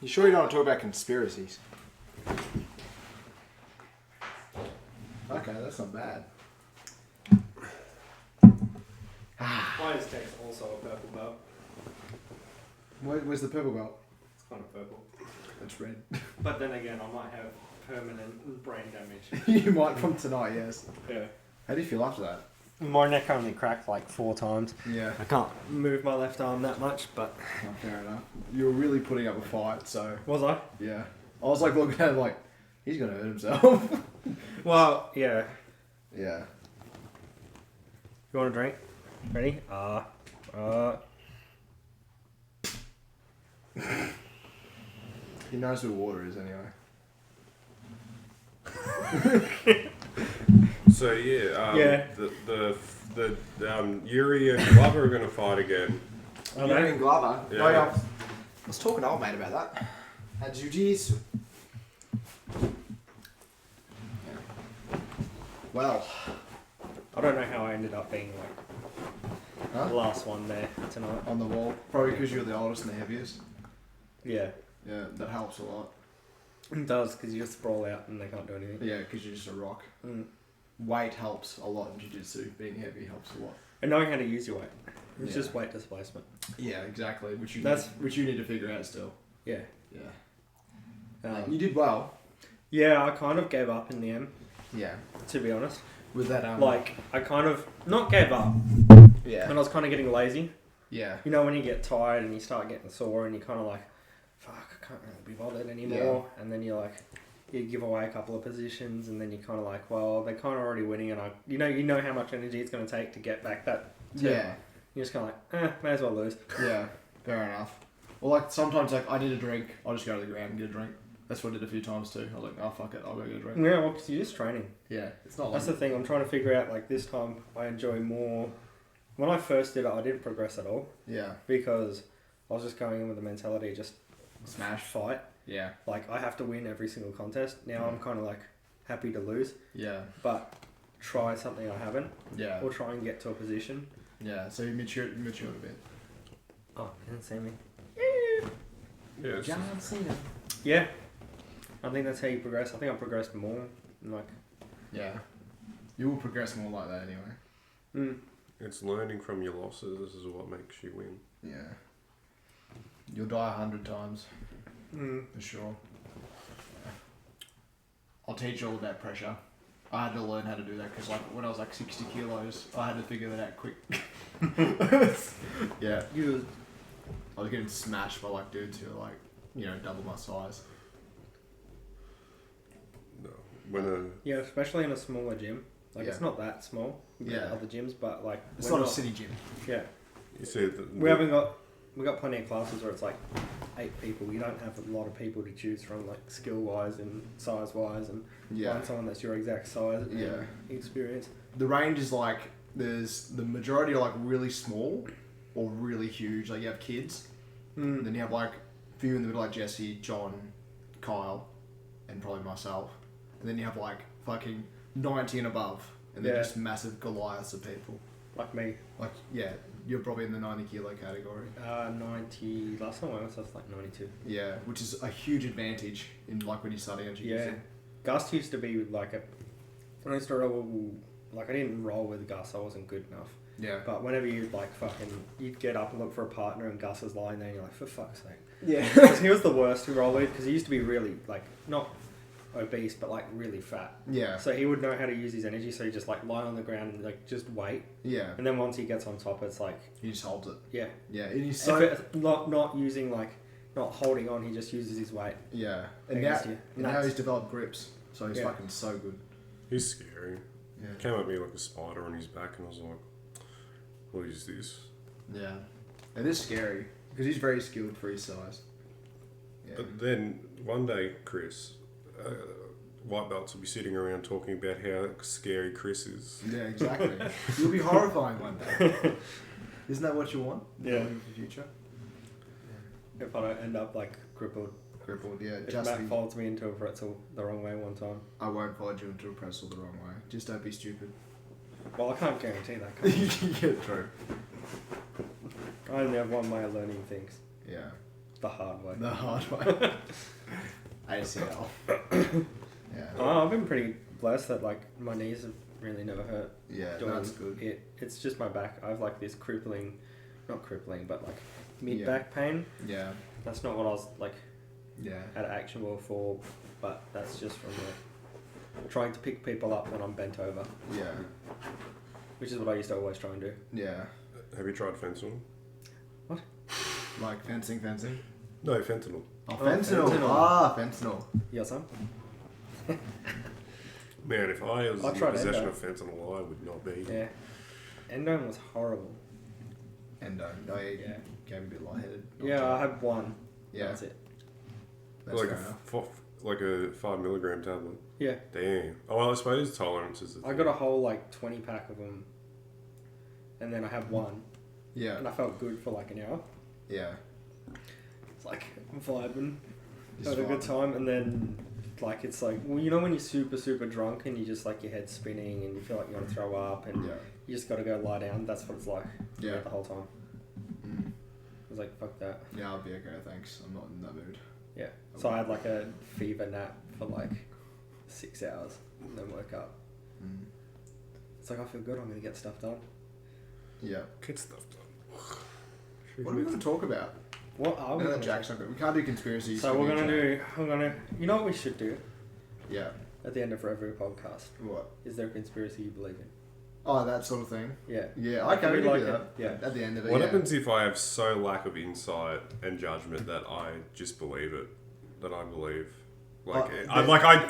You sure you don't want to talk about conspiracies? Okay, that's not bad. Players text also a purple belt. Where's the purple belt? It's kind of purple. That's red. But then again, I might have permanent brain damage. You might from tonight, yes. Yeah. How do you feel after that? My neck only cracked like 4 times. Yeah. I can't move my left arm that much, but... Oh, fair enough. You were really putting up a fight, so... Was I? Yeah. I was like looking at him like, he's going to hurt himself. Well, yeah. Yeah. You want a drink? Ready? He knows who water is anyway. So yeah, Yeah. the Yuri and Glover are going to fight again. Are Yuri they? and Glover? Yeah. Oh, yeah. I was talking to old mate about that. At Jiu-Jitsu. Yeah. Well. I don't know how I ended up being like the last one there tonight. On the wall. Probably because you're the oldest and the heaviest. Yeah. Yeah, that helps a lot. It does, because you just sprawl out and they can't do anything. Yeah, because you're just a rock. Mm. Weight helps a lot in Jiu-Jitsu. Being heavy helps a lot. And knowing how to use your weight. It's Yeah. just weight displacement. Yeah, exactly. Which you need to figure out still. Yeah. Yeah. You did well. Yeah, I kind of gave up in the end, Yeah. to be honest. With that Like, I kind of, not gave up, Yeah. but I was kind of getting lazy. Yeah. You know, when you get tired and you start getting sore and you kind of like, fuck, I can't really be bothered anymore. Yeah. And then you're like, you give away a couple of positions and then you're kind of like, well, they're kind of already winning and you know how much energy it's going to take to get back that. Yeah. You're just kind of like, may as well lose. Yeah. Fair enough. Well, like sometimes like I need a drink, I'll just go to the ground and get a drink. That's what I did a few times too. I was like, oh fuck it, I'll go get a drink. Yeah, well, because you're just training. Yeah. It's not like... That's the thing, I'm trying to figure out, like, this time I enjoy more. When I first did it, I didn't progress at all. Yeah. Because I was just going in with the mentality, just smash, fight. Yeah. Like, I have to win every single contest. Now I'm kind of like happy to lose. Yeah. But try something I haven't. Yeah. Or try and get to a position. Yeah. So you matured a bit. Oh, you didn't see me. Yeah. John Cena. Yeah. I think that's how you progress. I think I progressed more. Like. Yeah. You will progress more like that anyway. Mm. It's learning from your losses. This is what makes you win. Yeah. You'll die 100 times. For sure. I'll teach you all about pressure. I had to learn how to do that because like when I was like 60 kilos, I had to figure that out quick. Yeah. I was getting smashed by like dudes who are like, you know, double my size. No. Yeah, especially in a smaller gym. Like, it's not that small. Yeah. Other gyms, but like... It's not a city gym. Yeah. You see, We got plenty of classes where it's like 8 people. You don't have a lot of people to choose from, like skill wise and size wise, and find someone that's your exact size and experience. The range is like there's the majority are like really small or really huge. Like you have kids, and then you have like a few in the middle like Jesse, John, Kyle, and probably myself. And then you have like fucking 90 and above, and then just massive Goliaths of people. Like me. Like you're probably in the 90 kilo category. 90. Last time I went, I was like 92. Yeah, which is a huge advantage in like when you're starting on jiu-jitsu. Yeah, Gus used to be like when I used to roll, like I didn't roll with Gus. I wasn't good enough. Yeah. But whenever you'd like you'd get up and look for a partner, and Gus was lying there, and you're like, for fuck's sake. Yeah. Because he was the worst to roll with, because he used to be really like not obese, but like really fat. Yeah. So he would know how to use his energy, so he just like lie on the ground and like just wait. Yeah. And then once he gets on top, it's like he just holds it. Yeah. Yeah. And he's so not using like not holding on. He just uses his weight. Yeah. And now he's developed grips, so he's fucking so good. He's scary. Yeah. He came at me like a spider on his back, and I was like, "What is this?" Yeah. It is scary because he's very skilled for his size. Yeah. But then one day, Chris. White belts will be sitting around talking about how scary Chris is. Yeah, exactly. You'll be horrifying one day. Isn't that what you want? Yeah. In the future? Yeah. If I don't end up like crippled. Crippled, yeah. If Matt folds me into a pretzel the wrong way one time. I won't fold you into a pretzel the wrong way. Just don't be stupid. Well, I can't guarantee that. Yeah, true. I only have one way of learning things. Yeah. The hard way. The hard way. ACL. Yeah. Oh, I've been pretty blessed that like my knees have really never hurt. Yeah, doing that's good. it. It's just my back. I have like this not crippling, but like mid Yeah. back pain. Yeah. That's not what I was like Yeah. at actionable for, but that's just from like trying to pick people up when I'm bent over, Yeah. which is what I used to always try and do. Yeah. Have you tried fentanyl? Like fencing. No, fentanyl. Oh, Oh, fentanyl. fentanyl. Ah, fentanyl. You got some? Man, if I was I in tried possession endo. of fentanyl, I would not be. Yeah. Endone was horrible. Endo. No, you Yeah. gave me a bit lightheaded. Yeah, I had one. Yeah. That's it. That's like fair a enough. like a 5 milligram tablet. Yeah. Damn. Oh, well, I suppose tolerance is. I got a whole like 20 pack of them, and then I had one, Yeah. and I felt good for like an hour. Yeah. It's like vibing, Just having a good vibing. time, and then like it's like, well, you know when you're super drunk and you just like your head's spinning and you feel like you want to throw up and Yeah. you just got to go lie down. That's what it's like. Yeah. The whole time. Mm. I was like, fuck that. Yeah, I'll be okay, thanks. I'm not in that mood. Yeah. So I had like a fever nap for like 6 hours and then woke up. Mm. It's like I feel good. I'm gonna get stuff done. Yeah. Get stuff done. What are we going to talk about? What are we? No, gonna Jack's not good. We can't do conspiracies. So we're gonna do. I'm gonna. You know what we should do Yeah. at the end of every podcast? What? Is there a conspiracy you believe in? Oh, that sort of thing. Yeah. Yeah, Like, okay, we can like do that. Yeah. At the end of it. What yeah. happens if I have so lack of insight and judgment that I just believe it? That I believe. Like,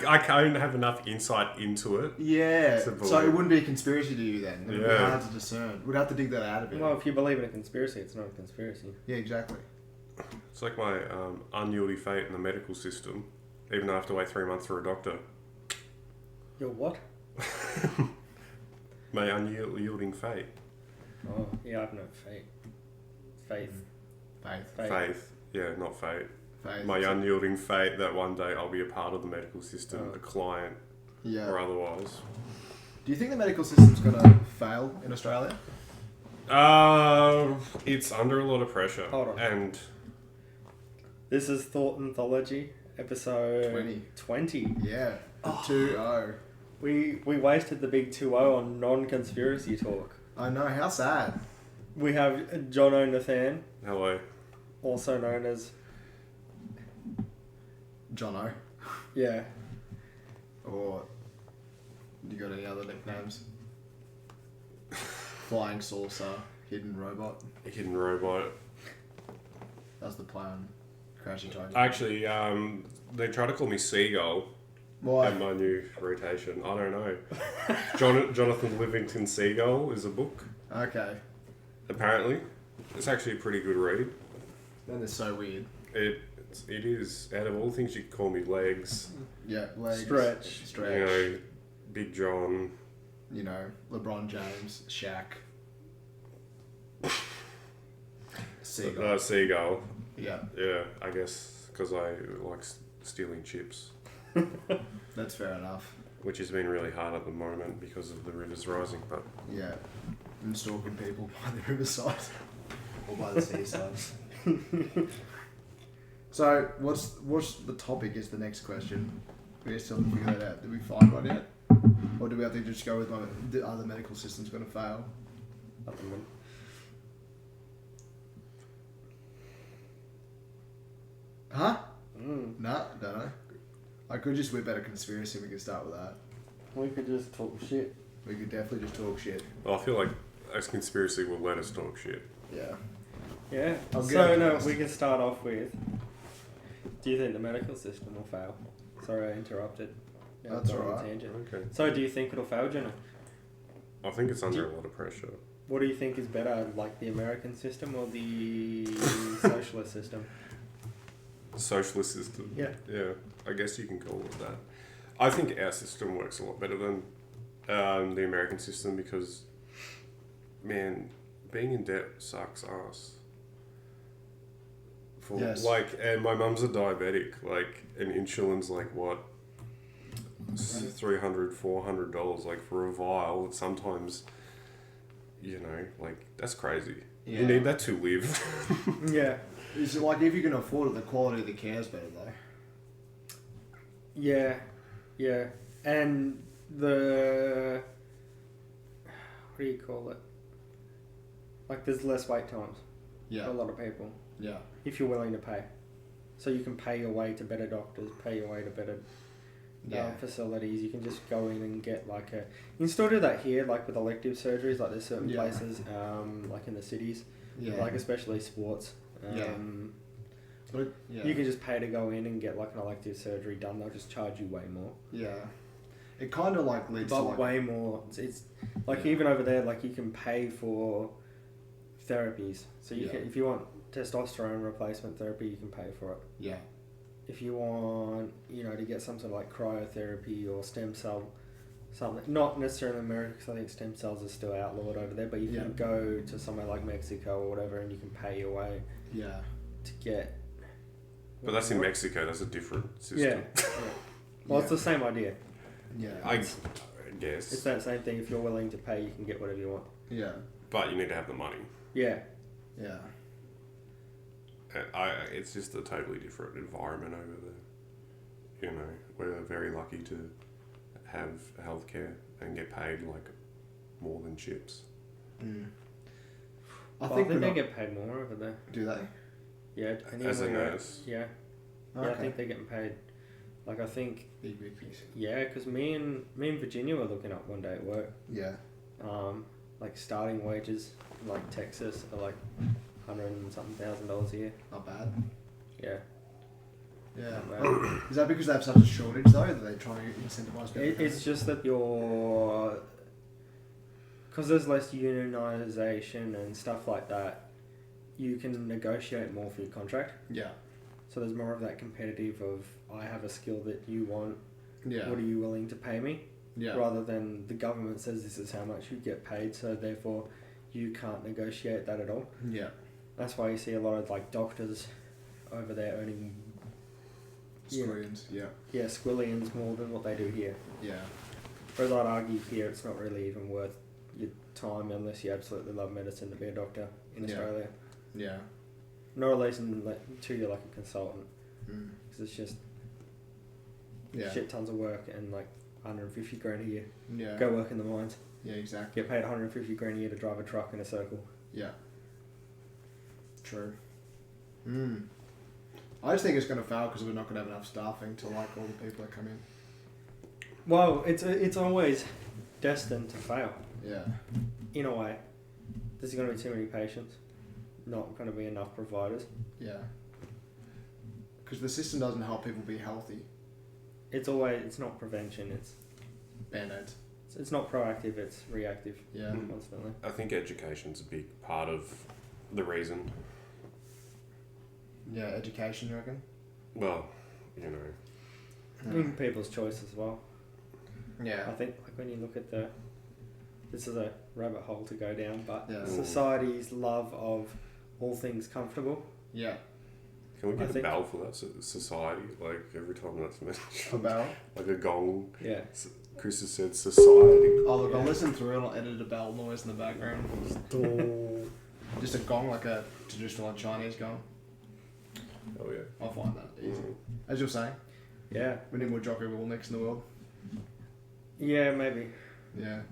I can't have enough insight into it. Yeah. to So believe. it wouldn't be a conspiracy to you then. It would be Yeah. hard to discern. We'd have to dig that out of it. Well, if you believe in a conspiracy, it's not a conspiracy. Yeah, exactly. It's like my unyielding fate in the medical system. Even though I have to wait 3 months for a doctor. Your what? My unyielding fate. Oh, yeah, I have no faith. Faith. Faith. Faith. Yeah, not fate. Faith. My unyielding fate that one day I'll be a part of the medical system, Oh. a client Yeah. or otherwise. Do you think the medical system's going to fail in Australia? It's under a lot of pressure. Hold on. And This is Thought Anthology, episode 20. 20. Yeah. The 2-0. We wasted the big 2-0 on non-conspiracy talk. I know, how sad. We have Jono Nathan, hello. also known as Jono. yeah. Or you got any other nicknames? Flying saucer, hidden robot. Hidden robot. That's the plan. Crashy Tony. Actually, they try to call me Seagull Why? in my new rotation. I don't know. Jonathan Livingston Seagull is a book, Okay. apparently. It's actually a pretty good read. That is so weird. It is. Out of all the things you could call me, legs, Yeah, legs. Stretch. Stretch. you know, Big John. You know, LeBron James, Shaq. Seagull. Seagull. Yeah, Yeah, I guess because I like stealing chips, that's fair enough. which has been really hard at the moment because of the rivers rising. But Yeah. And stalking people by the riverside. Or by the seaside. So, what's the topic is the next question. We still haven't figured that out. Did we find one yet? Or do we have to just go with the other medical system's going to fail? At the moment. Huh? Mm. Nah, don't know. I could just whip out a conspiracy. We could start with that. We could just talk shit. We could definitely just talk shit. I feel like a conspiracy will let us talk shit. Yeah. Yeah. I'll get So into no, this. we can start off with. Do you think the medical system will fail? Sorry, I interrupted. Now That's I've gone on a alright. tangent. Okay. So do you think it'll fail, Jenna? I think it's under a lot of pressure. What do you think is better, like the American system or the socialist system? Socialist system. Yeah. Yeah, I guess you can call it that. I think our system works a lot better than the American system because, man, being in debt sucks ass. For Yes. and my mum's a diabetic, and insulin's like what, $300, $400, like for a vial. Sometimes you know, like, that's crazy. Yeah. You need that to live. Yeah. Is it like if you can afford it, the quality of the care is better though? Yeah. Yeah. And the... What do you call it? Like, there's less wait times Yeah. for a lot of people. Yeah. If you're willing to pay. So you can pay your way to better doctors, pay your way to better facilities. You can just go in and get like a... You can still do that here, like with elective surgeries, like there's certain places, like in the cities, like especially sports. But You can just pay to go in and get like an elective surgery done. They'll just charge you way more. Yeah. It kind of like leads to like... way more. It's like even over there, like you can pay for therapies. So you can, if you want testosterone replacement therapy, you can pay for it. Yeah. If you want, you know, to get some sort of like cryotherapy or stem cell, something, not necessarily in America because I think stem cells are still outlawed over there, but you can go to somewhere like Mexico or whatever and you can pay your way to get... But that's in Mexico, that's a different system. Yeah. Well, it's the same idea. Yeah. I guess. It's that same thing. If you're willing to pay, you can get whatever you want. Yeah. But you need to have the money. Yeah. Yeah. It's just a totally different environment over there. You know, we're very lucky to have healthcare and get paid like more than chips. I think think they get paid more over there. Do they? Yeah. As a nurse? Yeah. Okay. Yeah, I think they're getting paid. Like, I think... Big piece. Yeah, because me and Virginia were looking up one day at work. Yeah. Like, starting wages in, like, Texas are, like, $100 and something thousand a year. Not bad. Yeah. Yeah. Not bad. Is that because they have such a shortage though that they try to incentivize people? It's just that you're... Because there's less unionization and stuff like that, you can negotiate more for your contract. Yeah. So there's more of that competitive of, I have a skill that you want, Yeah. what are you willing to pay me? Yeah. Rather than the government says this is how much you get paid, so therefore you can't negotiate that at all. Yeah. That's why you see a lot of like doctors over there earning Squillions. Yeah. squillions more than what they do here. Yeah. Whereas I'd argue here it's not really even worth your time unless you absolutely love medicine to be a doctor in Australia. Yeah. Not at least until you're like a consultant, because it's just shit tons of work and like 150 grand a year. Yeah. Go work in the mines. Yeah, exactly. Get paid 150 grand a year to drive a truck in a circle. Yeah. True. I just think it's going to fail because we're not going to have enough staffing to like all the people that come in. Well, it's always destined to fail. Yeah. In a way, there's going to be too many patients, not going to be enough providers. Yeah. Because the system doesn't help people be healthy. It's not prevention. It's Band-aids. It's not proactive. It's reactive. Yeah. Constantly. I think education's a big part of the reason. Yeah, education, you reckon? Well, you know. Even people's choice as well. Yeah. I think like when you look at this is a rabbit hole to go down, but Yeah. society's love of all things comfortable. Yeah. Can we get a bell for that society? Like every time that's mentioned. A bell? Like a gong. Yeah. Chris has said society. Oh look, I'll listen through and I'll edit a bell noise in the background. Just a gong, like a traditional like Chinese gong. Oh yeah. I'll find that easy. As you're saying. Yeah. We need more Jocko Willnicks in the world. Yeah, maybe. Yeah.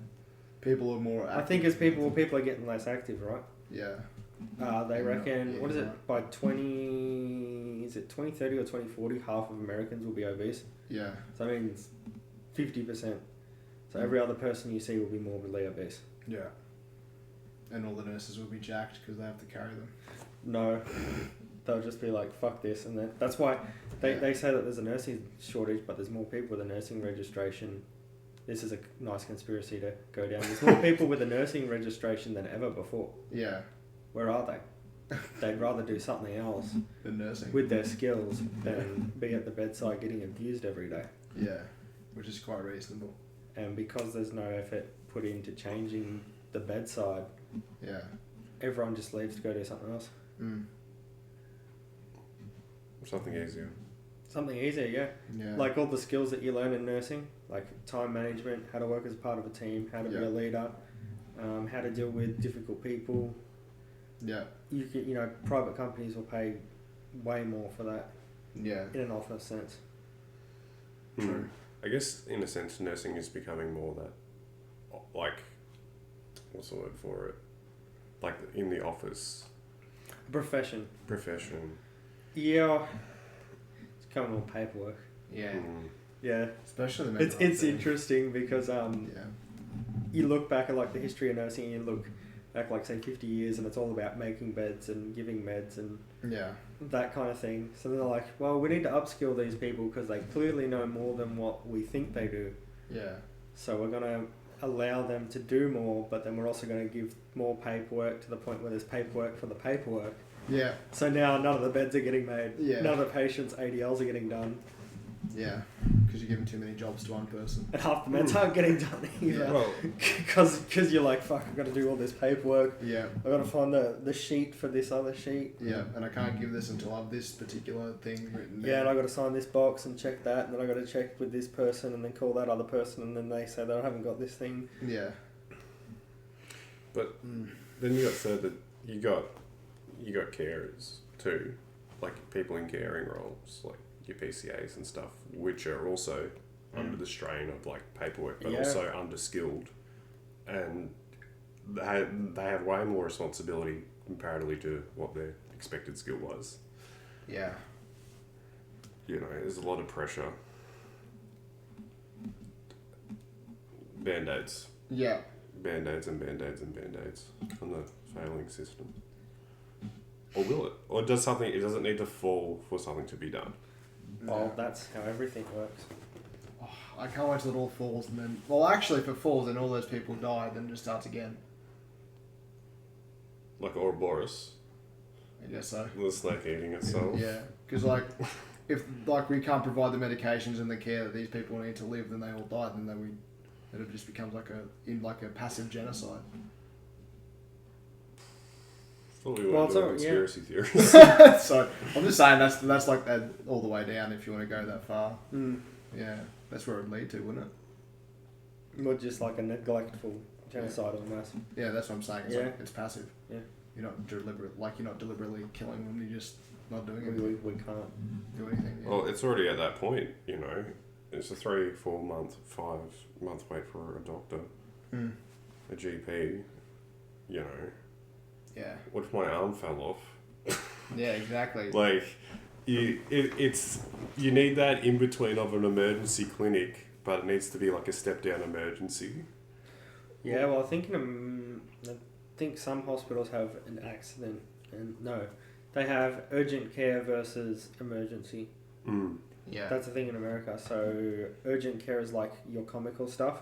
People are more active. I think as people are getting less active, right? Yeah. They reckon, yeah, what is it, by 2030 or 2040, half of Americans will be obese. Yeah. So that means 50%. So every other person you see will be morbidly obese. Yeah. And all the nurses will be jacked because they have to carry them. No. They'll just be like, fuck this. And then that's why they say that there's a nursing shortage, but there's more people with a nursing registration. This is a nice conspiracy to go down. There's more people with a nursing registration than ever before. Yeah. Where are they? They'd rather do something else The nursing. with their skills than be at the bedside getting abused every day. Yeah. Which is quite reasonable. And because there's no effort put into changing the bedside, Yeah. everyone just leaves to go do something else. Something easier. Something easier, yeah. Yeah. Like all the skills that you learn in nursing, like time management, how to work as part of a team, how to be a leader, how to deal with difficult people. Yeah. Private companies will pay way more for that. Yeah. In an office sense. True. I guess in a sense, nursing is becoming more that, like, what's the word for it? Like in the office. Profession. Yeah. It's becoming more paperwork. Yeah. Yeah. Especially the mental It's health interesting because yeah. you look back at like the history of nursing and you look back like say 50 years and it's all about making beds and giving meds and Yeah. that kind of thing. So they're like, well, we need to upskill these people because they clearly know more than what we think they do. Yeah. So we're going to allow them to do more, but then we're also going to give more paperwork to the point where there's paperwork for the paperwork. Yeah. So now none of the beds are getting made. Yeah. None of the patients' ADLs are getting done. Yeah. Because you're giving too many jobs to one person. And half the meds aren't getting done either. Yeah. Well, Because you're like, fuck, I've got to do all this paperwork. Yeah. I've got to find the sheet for this other sheet. Yeah. And I can't give this until I have this particular thing written down. Yeah, and I've got to sign this box and check that, and then I've got to check with this person and then call that other person, and then they say that I haven't got this thing. Yeah. but then you got further. You got carers too, like people in caring roles, like your PCAs and stuff, which are also under the strain of like paperwork, but also underskilled, and they have way more responsibility comparatively to what their expected skill was. Yeah. You know, there's a lot of pressure. Band-aids. Yeah. Band-aids and band-aids and band-aids on the failing system. Or will it? Or does something, it doesn't need to fall for something to be done? Well, that's how everything works. Oh, I can't wait till it all falls and then... Well, actually, if it falls and all those people die, then it just starts again. Like Ouroboros, I guess so. the snake eating itself. Yeah. Because, like, if like we can't provide the medications and the care that these people need to live, then they all die, then it just becomes like a passive genocide. Thought we were Well, doing so, conspiracy theories. So I'm just saying that's like that all the way down if you want to go that far. Yeah, that's where it would lead to, wouldn't it? More just like a neglectful genocide of mass. Yeah, that's what I'm saying. It's Yeah. like it's passive. Yeah. You're not deliberately killing them. You're just not doing We anything. can't. Do anything. Yeah. Well, it's already at that point, you know. It's a 3, 4 month, 5 month wait for a doctor, a GP, you know. Yeah. What if my arm fell off? Yeah, exactly. Like, you need that in between of an emergency clinic, but it needs to be like a step down emergency. Yeah, well, I think some hospitals have an accident, and no, they have urgent care versus emergency. Yeah. That's the thing in America. So urgent care is like your comical stuff.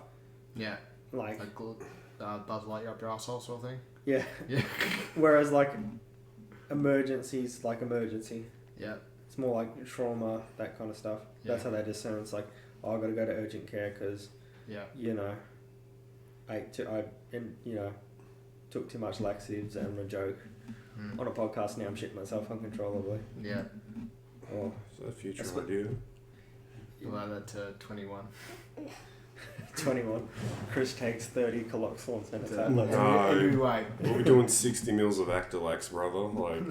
Yeah. Like Buzz Lightyear up your asshole sort of thing. yeah. Yeah. Whereas like emergencies, like emergency. Yeah. It's more like trauma, that kind of stuff. Yeah. That's how they discern. It's like, oh, I got to go to urgent care because Yeah. you know, I took too much laxatives and a joke on a podcast. Now I'm shitting myself uncontrollably. Yeah. Or Is that a future That's what- idea? We'll add that to 21. 21. Chris takes 30 coloxons and it's No. out. Let's Every way. We'll be doing 60 mils of Actilax, brother. Like,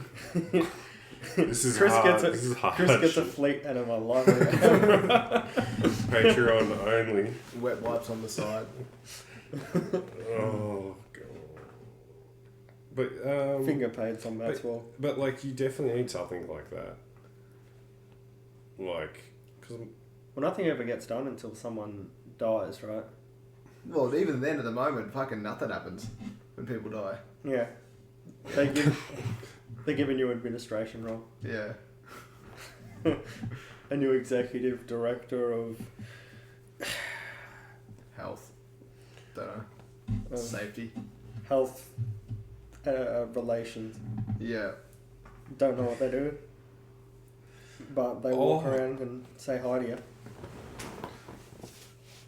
this is Chris hard. gets This is hard. Chris gets a fleet enema live. Patreon only. Wet wipes on the side. Oh god. But Finger pads on Maxwell. But like, you definitely need something like that. Like, because Well, nothing ever gets done until someone dies, right? Well, even then, at the moment, fucking nothing happens when people die. Yeah. They're giving you administration role. Yeah. A new executive director of Health. Don't know. Safety. health relations. Yeah. Don't know what they do, but they walk around and say hi to you.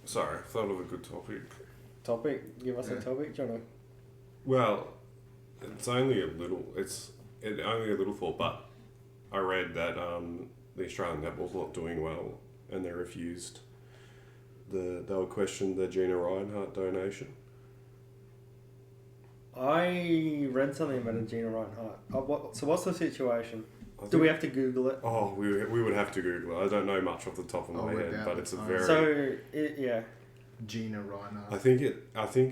sorry, thought of a good topic. Topic? Give us a topic, Jono. Well, it's only a little. Only a little thought, but I read that the Australian netball's not doing well, and they refused. They'll question the Gina Reinhart donation. I read something about a Gina Reinhardt. So what's the situation? Do we have to Google it? Oh, we would have to Google it. I don't know much off the top of my head, but it's a very... So, yeah. Gina Reinhardt. I think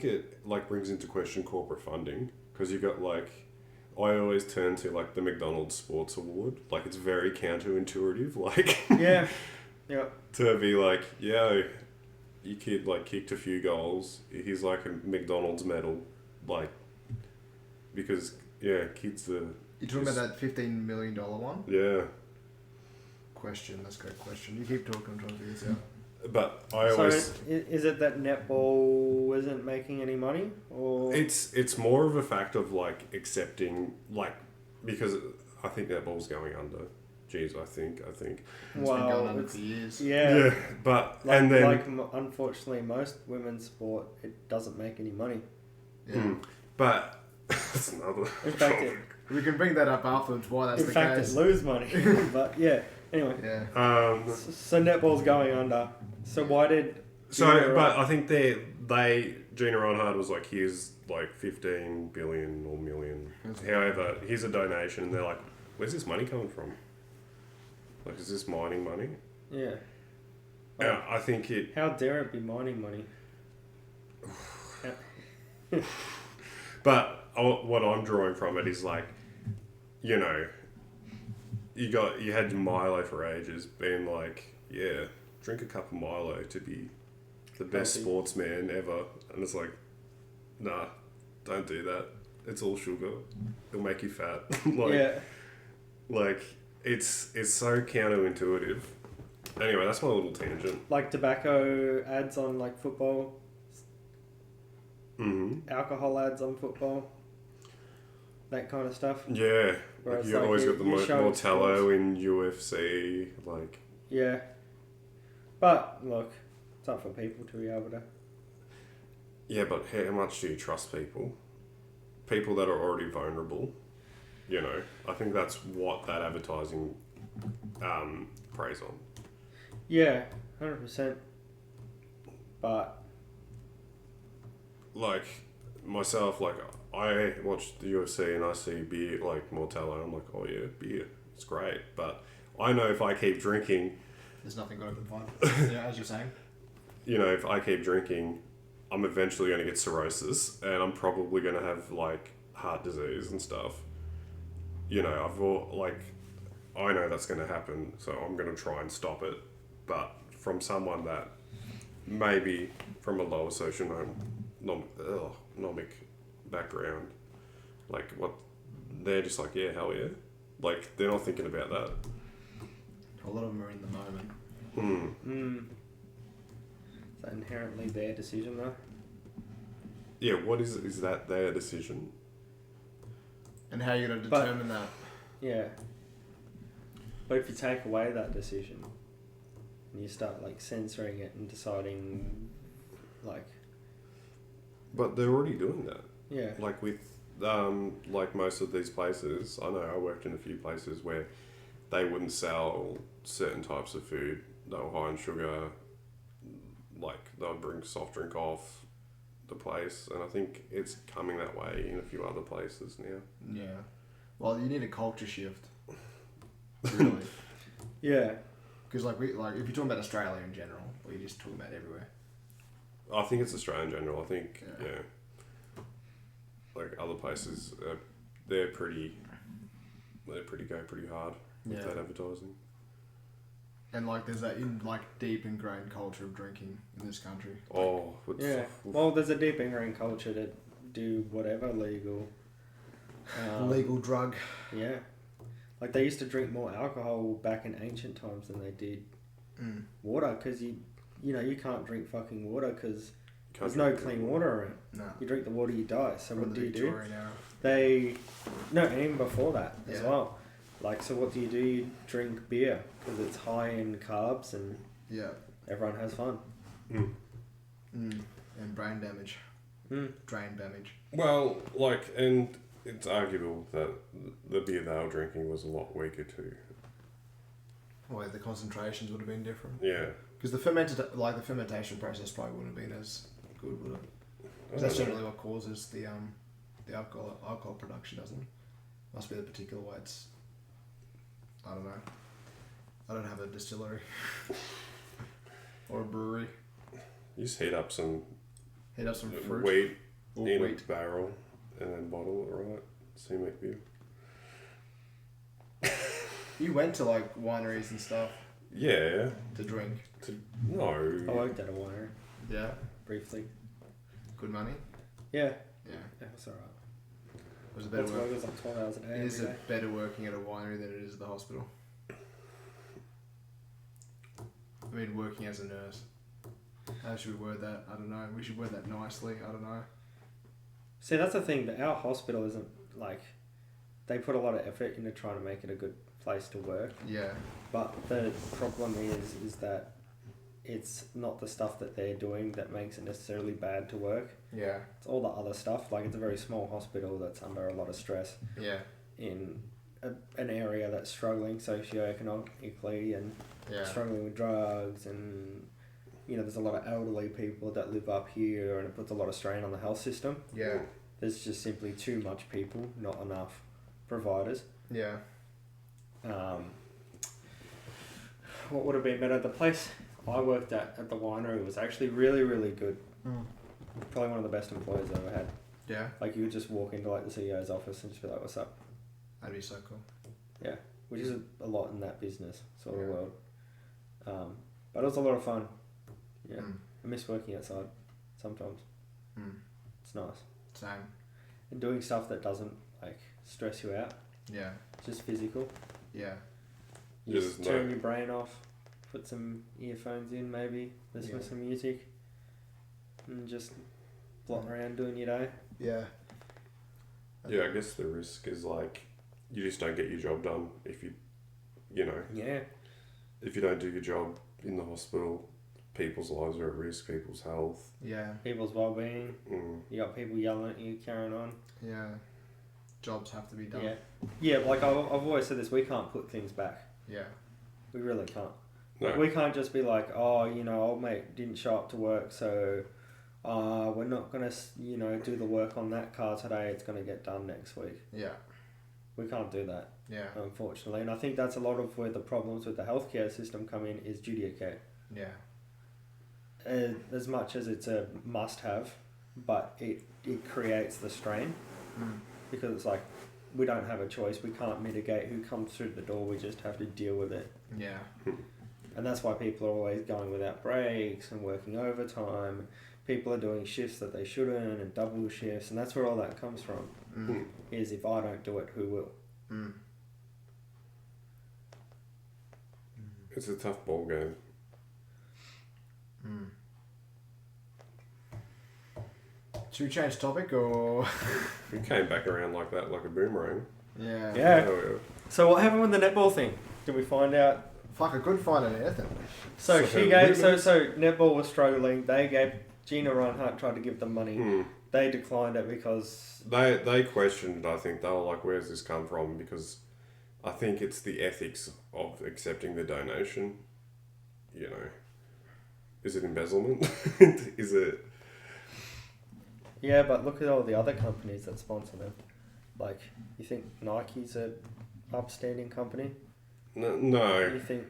it like brings into question corporate funding, because you got like... I always turn to like the McDonald's Sports Award. Like, it's very counterintuitive. Like... Yeah. Yeah. To be like, yo, your kid like kicked a few goals. He's like a McDonald's medal. Like, because, yeah, kids are... You're talking about that $15 million one? Yeah. Question. That's a great question. You keep talking. I'm trying to figure this out. But I always... So, is it that netball isn't making any money? Or It's more of a fact of, like, accepting, like, because I think netball's going under. Jeez, I think. It's been going under for years. Yeah. But, like, and then... Like, unfortunately, most women's sport, it doesn't make any money. Yeah. But, that's another... In fact, we can bring that up afterwards, why that's the case. In fact, it lose money. But, yeah. Anyway. Yeah. So netball's going under. So why did... But I think Gina Reinhardt was like, here's like 15 billion or million. However, here's a donation, and they're like, where's this money coming from? Like, is this mining money? Yeah. Yeah, I think it... How dare it be mining money? But what I'm drawing from it is like, you know, you had Milo for ages, being like, yeah, drink a cup of Milo to be the best sportsman ever, and it's like, nah, don't do that. It's all sugar. It'll make you fat. Like it's so counterintuitive. Anyway, that's my little tangent. Like tobacco ads on like football. Mm-hmm. Alcohol ads on football. That kind of stuff. Yeah. Like you always got the Mortello in UFC. Like. Yeah. But look, it's up for people to be able to. Yeah, but how much do you trust people? People that are already vulnerable. You know, I think that's what that advertising preys on. Yeah, 100%. But like myself, like I watch the UFC and I see beer like Mortello. I'm like, oh yeah, beer, it's great. But I know if I keep drinking, there's nothing good I can find. Yeah, as you're saying. You know, if I keep drinking, I'm eventually going to get cirrhosis, and I'm probably going to have like heart disease and stuff. You know, I know that's going to happen, so I'm going to try and stop it. But from someone that maybe from a lower socioeconomic background, like what they're just like, yeah, hell yeah, like they're not thinking about that. A lot of them are in the moment. Is that inherently their decision though? Yeah, what is that their decision? And how are you going to determine that? Yeah. But if you take away that decision and you start like censoring it and deciding like... But they're already doing that. Yeah. Like with like most of these places, I know I worked in a few places where they wouldn't sell certain types of food. They were high in sugar. Like they would bring soft drink off the place, and I think it's coming that way in a few other places now. Yeah. Well, you need a culture shift. Really. Yeah. Because if you're talking about Australia in general, or you're just talking about everywhere. I think it's Australia in general. I think yeah. Like other places, they're pretty go pretty hard with that advertising. And there's that deep ingrained culture of drinking in this country. Well, there's a deep ingrained culture to do whatever legal. Legal drug. Yeah. Like they used to drink more alcohol back in ancient times than they did water, because you can't drink fucking water because there's no clean water around. No. You drink the water, you die. So what do you do? Era. And even before that as well. So what do? You drink beer because it's high in carbs and everyone has fun. And brain damage. Drain damage. Well, and it's arguable that the beer they were drinking was a lot weaker too. Well, the concentrations would have been different. Yeah. Because the fermentation process probably wouldn't have been as good, would it? Because that's generally what causes the the alcohol production doesn't. Must be the particular way it's. I don't know. I don't have a distillery or a brewery. You just heat up some fruit. Wheat Or in wheat. a barrel and then bottle it, right? So you make beer. You went to like wineries and stuff Yeah. to drink. No. I worked at a winery Yeah. briefly. Good money. Yeah. Yeah. Yeah, that's alright. Was it better That's why work? it was like 12 hours a day. Is every day. it better working at a winery than it is at the hospital? I mean, working as a nurse. How should we word that? I don't know. We should word that nicely. I don't know. See, that's the thing. That our hospital isn't like they put a lot of effort into trying to make it a good place to work. Yeah. But the problem is that it's not the stuff that they're doing that makes it necessarily bad to work. Yeah. It's all the other stuff. Like it's a very small hospital that's under a lot of stress Yeah. in an area that's struggling socioeconomically and Yeah. struggling with drugs, and you know there's a lot of elderly people that live up here, and it puts a lot of strain on the health system. Yeah. There's just simply too much people, not enough providers. Yeah. What would have been better? The place I worked at the winery was actually really, really good. Probably one of the best employees I've ever had. Yeah. Like you could just walk into like the CEO's office and just be like, "What's up?" That'd be so cool. Yeah, which is a lot in that business sort of Yeah. world. But it was a lot of fun. Yeah, Mm. I miss working outside sometimes. Mm. It's nice. Same. And doing stuff that doesn't like stress you out, Yeah. just physical. Yeah. You Yeah, just there's turn no- your brain off, put some earphones in maybe, listen Yeah. to some music, and just blot around doing your day. Yeah. Yeah, I guess the risk is like you just don't get your job done if you know, Yeah. if you don't do your job in the hospital, people's lives are at risk, people's health. Yeah. People's well-being. Mm. You got people yelling at you, carrying on. Yeah. Jobs have to be done. Yeah. Yeah, like I've always said this, we can't put things back. Yeah. We really can't. No. Like, we can't just be like, oh, you know, old mate didn't show up to work, so we're not going to, you know, do the work on that car today. It's going to get done next week. Yeah. We can't do that, Yeah. unfortunately. And I think that's a lot of where the problems with the healthcare system come in is duty of care. Yeah. As much as it's a must-have, but it creates the strain. Mm. Because it's like, we don't have a choice. We can't mitigate who comes through the door. We just have to deal with it. Yeah. And that's why people are always going without breaks and working overtime. People are doing shifts that they shouldn't and double shifts. And that's where all that comes from. Mm. Is if I don't do it, who will? Mm. It's a tough ball game. Mm. Should we change topic or? We came back around like that, like a boomerang. Yeah. Yeah. Oh, So what happened with the netball thing? Did we find out? Fuck, I couldn't find anything. So So she gave. women's- So netball was struggling. They gave. Gina Reinhart tried to give them money. Mm. They declined it because. They questioned, I think. They were like, where's this come from? Because I think it's the ethics of accepting the donation. You know. Is it embezzlement? Is it... Yeah, but look at all the other companies that sponsor them. Like, you think Nike's a upstanding company? No. You think...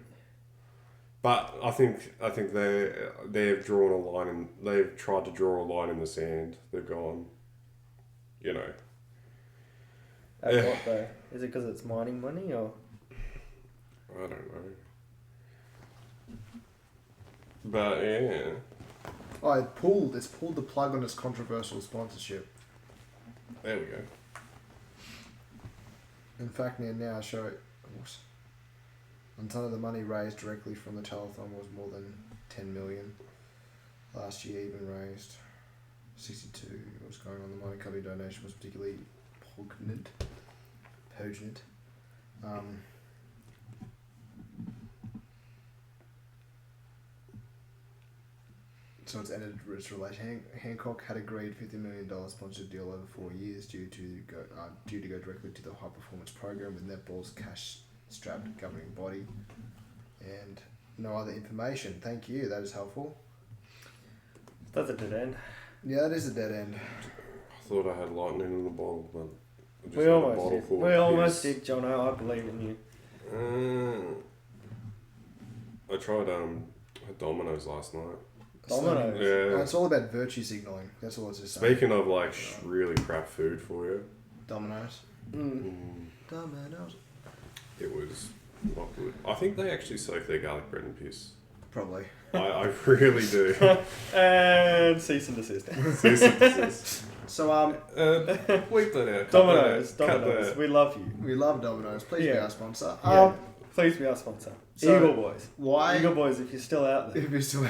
But I think they've drawn a line and they've tried to draw a line in the sand. They've gone, you know. At Yeah. what though? Is it because it's mining money or? I don't know. But yeah. Oh, it's pulled the plug on its controversial sponsorship. There we go. In fact, now show it. And some of the money raised directly from the telethon was more than 10 million. Last year even raised 62. What was going on? The mining company donation was particularly poignant. So it's ended its relation. Hancock had agreed $50 million sponsored deal over 4 years due to go directly to the high performance program with netball's cash strapped governing body, and no other information. Thank you. That is helpful. That's a dead end. Yeah, that is a dead end. I thought I had lightning in the bottle, but I just We had a almost bottle did. full We of almost piss. did, Jono. I believe in you. I tried Domino's last night. Domino's? Yeah. It's all about virtue signaling. That's all it's just saying. Speaking of like really crap food for you, Domino's. Domino's. it was not good. I think they actually soak their garlic bread in piss. Probably. I really do. And cease and desist. Cease and desist. So Bleep that out. Cut Domino's, that out. Cut Domino's. that. We love you. we love Domino's. Please be Yeah. our sponsor. Please be our sponsor. So, Eagle Boys. Why? Eagle Boys, if you're still out there. If you still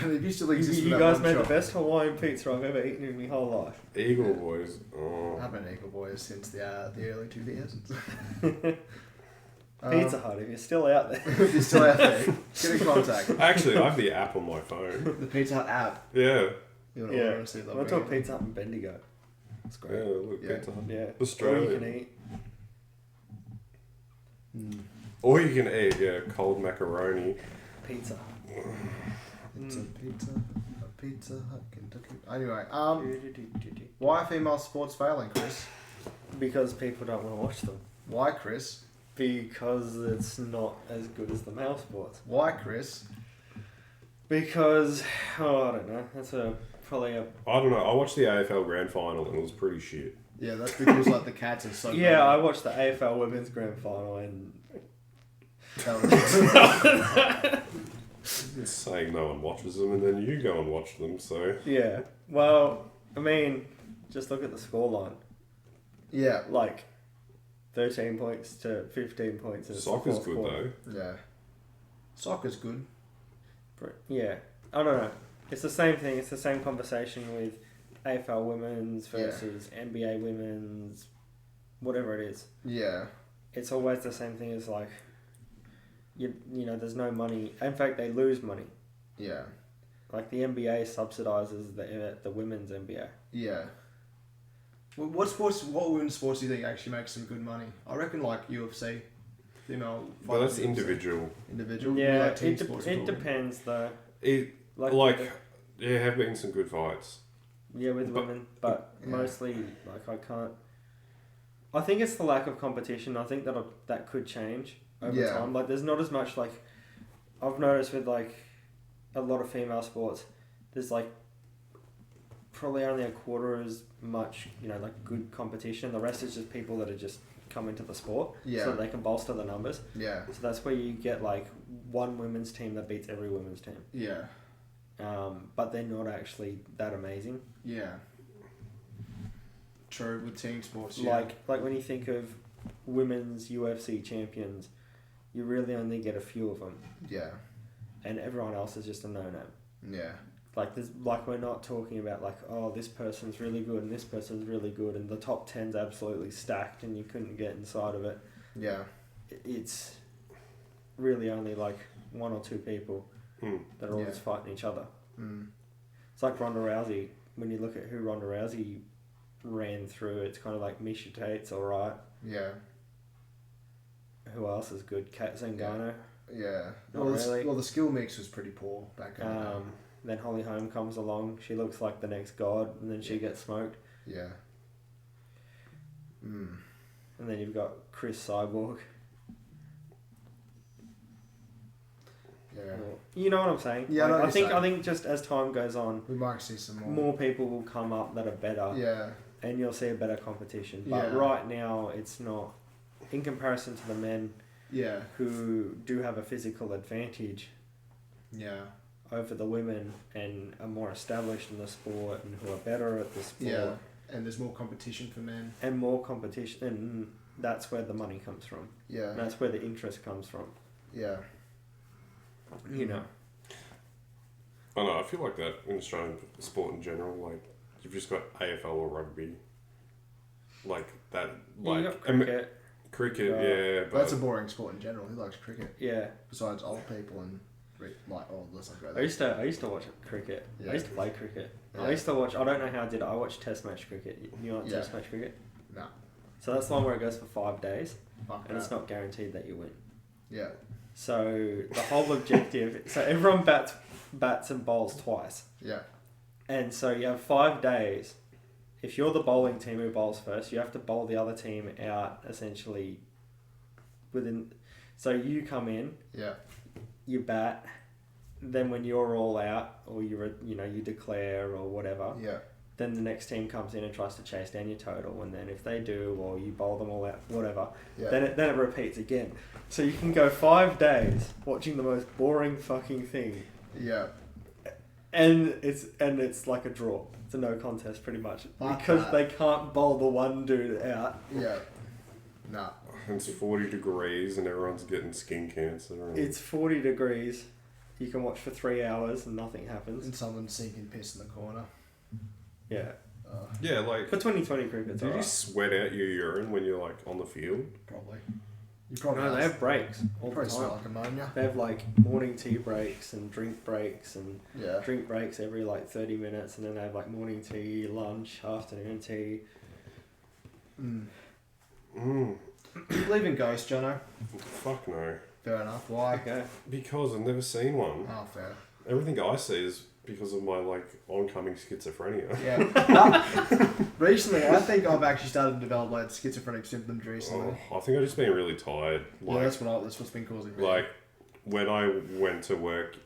exist, You for that guys one made shop. the best Hawaiian pizza I've ever eaten in my whole life. Eagle Boys. Oh. I've been Eagle Boys since the early 2000s. Pizza Hut, if you're still out there. If you're still out there, get in contact. Actually, I have the app on my phone. The Pizza Hut app. Yeah. You want to Yeah. order and see I went to a Pizza Hut in Bendigo. It's Yeah, great. look, Yeah. Pizza Hut. Yeah. Australia. All you can eat. Or you can eat, cold macaroni. Pizza. It's a Pizza Hut, Kentucky. Anyway, why are female sports failing, Chris? Because people don't want to watch them. Why, Chris? Because it's not as good as the male sports. Why, Chris? Because, I don't know. That's probably a... I don't know. I watched the AFL Grand Final and it was pretty shit. Yeah, that's because like the Cats are so. Yeah, I watched the AFL Women's Grand Final and... It's saying no one watches them and then you go and watch them, so... Yeah. Well, I mean, just look at the scoreline. Yeah. Like, 13 points to 15 points. In the Soccer's fourth good quarter. though. Yeah. Soccer's good. Yeah. I don't know. It's the same thing. It's the same conversation with AFL Women's versus NBA Women's, whatever it is. Yeah. It's always the same thing as like, you know, there's no money. In fact, they lose money. Yeah. Like the NBA subsidizes the women's NBA. Yeah. What women's sports do you think actually makes some good money? I reckon like UFC, female. But that's fighting, individual. Individual. Yeah, Like team sports it are depends though. There have been some good fights. Yeah, with women, but mostly like I can't. I think it's the lack of competition. I think that could change over time. Like there's not as much like I've noticed with like a lot of female sports. There's like probably only a quarter as much, you know, like good competition. The rest is just people that are just come into the sport so that they can bolster the numbers. Yeah. So that's where you get like one women's team that beats every women's team. Yeah. But they're not actually that amazing. Yeah. True, with team sports. Yeah. Like when you think of women's UFC champions, you really only get a few of them. Yeah. And everyone else is just a no-no. Yeah. Like we're not talking about like, oh, this person's really good and this person's really good and the top 10's absolutely stacked and you couldn't get inside of it. Yeah. It's really only like one or two people that are all just fighting each other. Mm. It's like Ronda Rousey. When you look at who Ronda Rousey ran through, it's kind of like Misha Tate's alright. Yeah. Who else is good? Kat Zingano. Yeah. Not really. Well, the skill mix was pretty poor back in the day. Then Holly Holm comes along. She looks like the next god, and then she gets smoked. Yeah. Mm. And then you've got Chris Cyborg. Yeah. You know what I'm saying? Yeah, like, I know what you're I think just as time goes on, We might see some more. more people will come up that are better. Yeah. And you'll see a better competition. But right now, it's not. In comparison to the men Yeah. who do have a physical advantage Yeah. over the women and are more established in the sport and who are better at the sport. Yeah. And there's more competition for men. And more competition, and that's where the money comes from. Yeah. And that's where the interest comes from. Yeah. You know. I know, I feel like that in Australian sport in general, like, you've just got AFL or rugby. Like, that, like... You got cricket. Cricket, yeah, but... That's a boring sport in general. Who likes cricket? Yeah. Besides old people and, like, let's not go I there. used to watch cricket. Yeah. I used to play cricket. Yeah. I used to watch, I don't know how I did it, I watched test match cricket. You know what test match cricket? No. So that's the one where it goes for 5 days, Fuck and that. it's not guaranteed that you win. Yeah. So the whole objective, so everyone bats and bowls twice. Yeah. And so you have 5 days. if you're the bowling team who bowls first, you have to bowl the other team out essentially within. So you come in, you bat, then when you're all out, or you declare or whatever, then the next team comes in and tries to chase down your total, and then if they do, or you bowl them all out, whatever, then it repeats again. So you can go 5 days watching the most boring fucking thing. Yeah. And it's like a draw. It's a no contest pretty much. Because they can't bowl the one dude out. Yeah. Nah. It's 40 degrees and everyone's getting skin cancer. And... It's 40 degrees. You can watch for 3 hours and nothing happens. And someone's sinking piss in the corner. Yeah. Yeah, like... For 2020 cricket, do you sweat out your urine when you're, like, on the field? Probably. You probably no, they have breaks all the probably time. smell like ammonia. They have, like, morning tea breaks and drink breaks and drink breaks every, like, 30 minutes. And then they have, like, morning tea, lunch, afternoon tea. Do you believe in ghosts, Jono? Fuck no. Fair enough. Why? Okay. Because I've never seen one. Oh, fair. Everything I see is because of my, like, oncoming schizophrenia. Yeah. Recently, I think I've actually started to develop, like, schizophrenic symptoms recently. I think I've just been really tired. Like, That's what's been causing me. Like, when I went to work,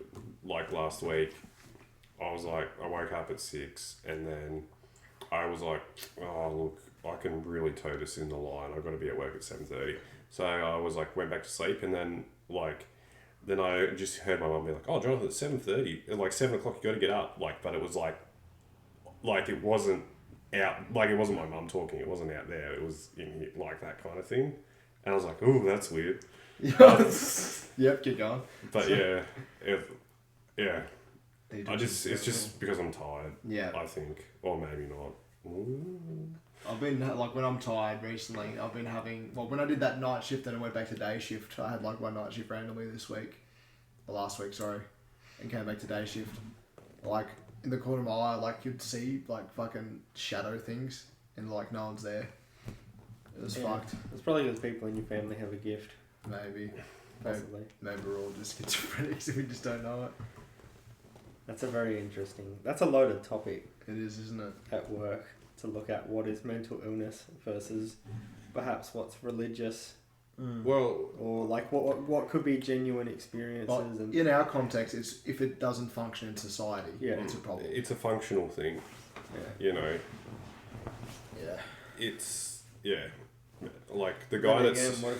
like, last week, I woke up at 6, and then I was like, oh, look, I can really toe this in the line. I've got to be at work at 7:30. So I was like, went back to sleep, and then, like... Then I just heard my mum be like, oh, Jonathan, it's 7:30. Like, 7 o'clock, you got to get up. Like, but it was like it wasn't out. Like, it wasn't my mum talking. It wasn't out there. It was in here, like that kind of thing. And I was like, ooh, that's weird. Yep, keep going. But yeah. It's just because I'm tired. Yeah. I think. Or maybe not. Ooh. I've been, like, when I'm tired recently, I've been having... Well, when I did that night shift and I went back to day shift, I had, like, one night shift randomly this week. Or last week, sorry. And came back to day shift. Like, in the corner of my eye, like, you'd see, like, fucking shadow things. And, like, no one's there. It was fucked. It's probably because people in your family have a gift. Maybe. Possibly. Maybe we're all just schizophrenics and we just don't know it. That's a very interesting... That's a loaded topic. It is, isn't it? At work. To look at what is mental illness versus perhaps what's religious, Well, or like what could be genuine experiences. But and in our context, it's if it doesn't function in society, it's a problem. it's a functional thing. Yeah. You know. Yeah. It's like the guy Then that's. again,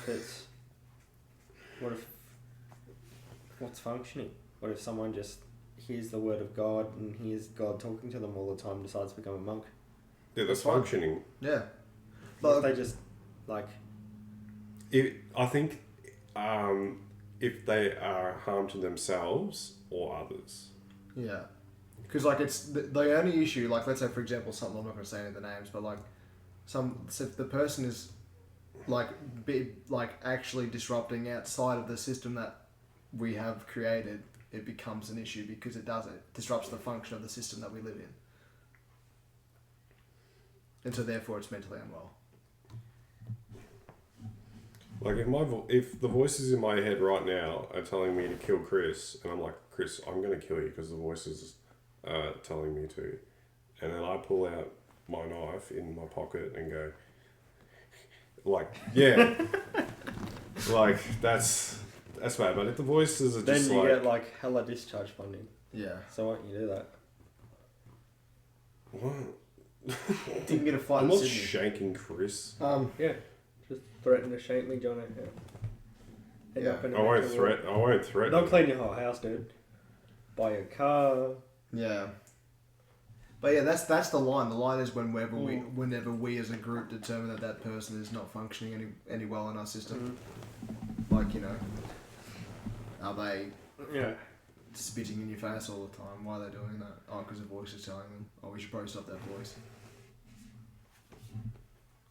what's functioning? What if someone just hears the word of God and hears God talking to them all the time, decides to become a monk? Yeah, that's functioning. Yeah. But if they just like... I think if they are harm to themselves or others. Yeah. Because, like, it's the only issue, like, let's say, for example, something, I'm not going to say any of the names, but, like, so if the person is, like, actually disrupting outside of the system that we have created, it becomes an issue because it disrupts the function of the system that we live in. And so therefore it's mentally unwell. Like if the voices in my head right now are telling me to kill Chris, and I'm like, Chris, I'm going to kill you because the voices are telling me to, and then I pull out my knife in my pocket and go, like, yeah, like that's bad. But if the voices are just then you get like hella discharge funding. Yeah. So why don't you do that? What? Didn't get a fight. I'm in not Sydney. shanking Chris. Yeah. Just threaten to shank me, Jono. Yeah. I won't threaten. They'll clean your whole house, dude. Buy your car. Yeah. But yeah, that's the line. The line is whenever we as a group determine that person is not functioning any well in our system. Like, you know, are they spitting in your face all the time? Why are they doing that? Oh, because a voice is telling them, oh, we should probably stop that voice.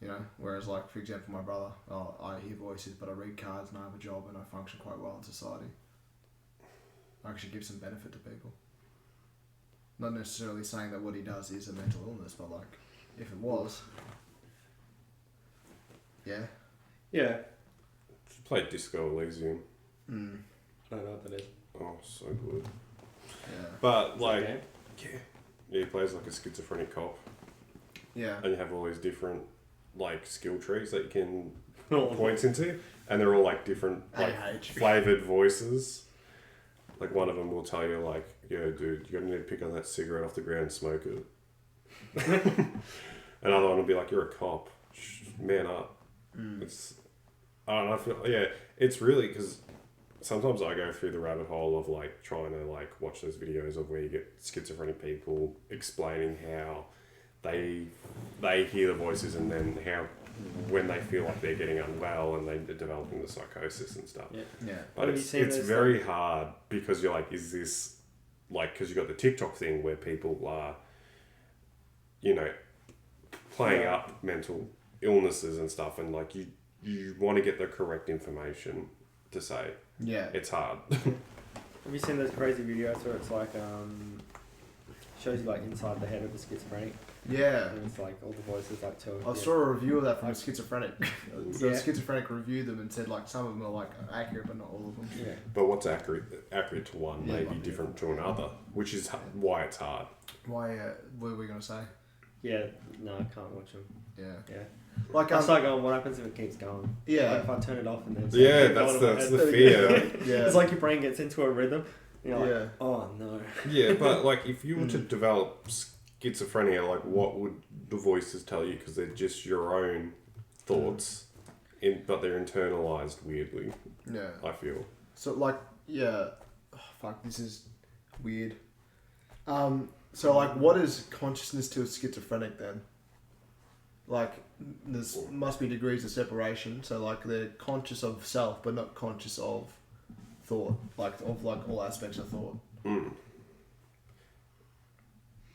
You know, whereas, like, for example, my brother, oh, I hear voices, but I read cards and I have a job and I function quite well in society. I actually give some benefit to people. Not necessarily saying that what he does is a mental illness, but, like, if it was, yeah. Yeah. Play Disco Elysium. I don't know what that is. Oh, so good. Yeah. But, like, yeah, he plays like a schizophrenic cop. Yeah. and you have all these different like skill trees that you can Oh. put points into, and they're all like different like AH. flavored voices. Like one of them will tell you like, "Yo, dude, you're gonna need to pick on that cigarette off the ground and smoke it." Another one will be like, "You're a cop, man up." It's I don't know. I feel, it's really because sometimes I go through the rabbit hole of like trying to like watch those videos of where you get schizophrenic people explaining how they hear the voices and then how when they feel like they're getting unwell and they're developing the psychosis and stuff. Yeah. But Have you it's seen those, very hard because you're like, is this like, because you've got the TikTok thing where people are, you know, playing up mental illnesses and stuff, and like you want to get the correct information to say. Yeah. It's hard. Have you seen those crazy videos where it's like shows you like inside the head of the schizophrenic? Yeah. And it's like all the voices like tell. I saw a review of that from a schizophrenic. The Yeah. schizophrenic reviewed them and said like some of them are like accurate, but not all of them. Yeah. But what's accurate to one Yeah, may be one different to another, which is why it's hard. Why? What were we gonna say? Yeah. No, I can't watch them. Yeah. Yeah. Like I start going. What happens if it keeps going? Yeah. Like if I turn it off and then. Yeah, keep going in my that's head. the fear. Yeah. It's like your brain gets into a rhythm. And you're like, Yeah. oh no. Yeah, but like if you were to develop schizophrenia, like what would the voices tell you? Because they're just your own thoughts, but they're internalized weirdly. Yeah. I feel. So like fuck, this is weird. So like, what is consciousness to a schizophrenic then? Like, there's must be degrees of separation. So like, they're conscious of self, but not conscious of thought. Like of like all aspects of thought. Mm.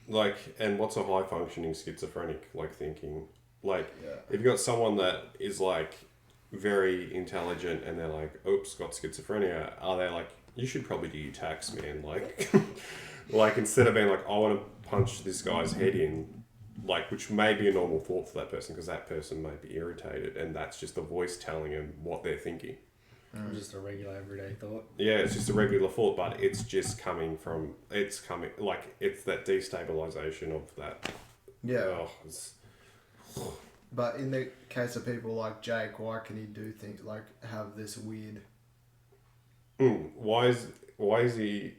Like, and what's a high functioning schizophrenic like thinking? Like, Yeah. if you've got someone that is like very intelligent and they're like, oops, got schizophrenia, are they like, you should probably do your tax, man? Like, like instead of being like, I want to punch this guy's head in, like, which may be a normal thought for that person because that person may be irritated and that's just the voice telling them what they're thinking. Just a regular everyday thought. Yeah, it's just a regular thought, but it's just coming like, it's that destabilization of that. Yeah. Oh, But in the case of people like Jake, why can he do things like have this weird? Why is he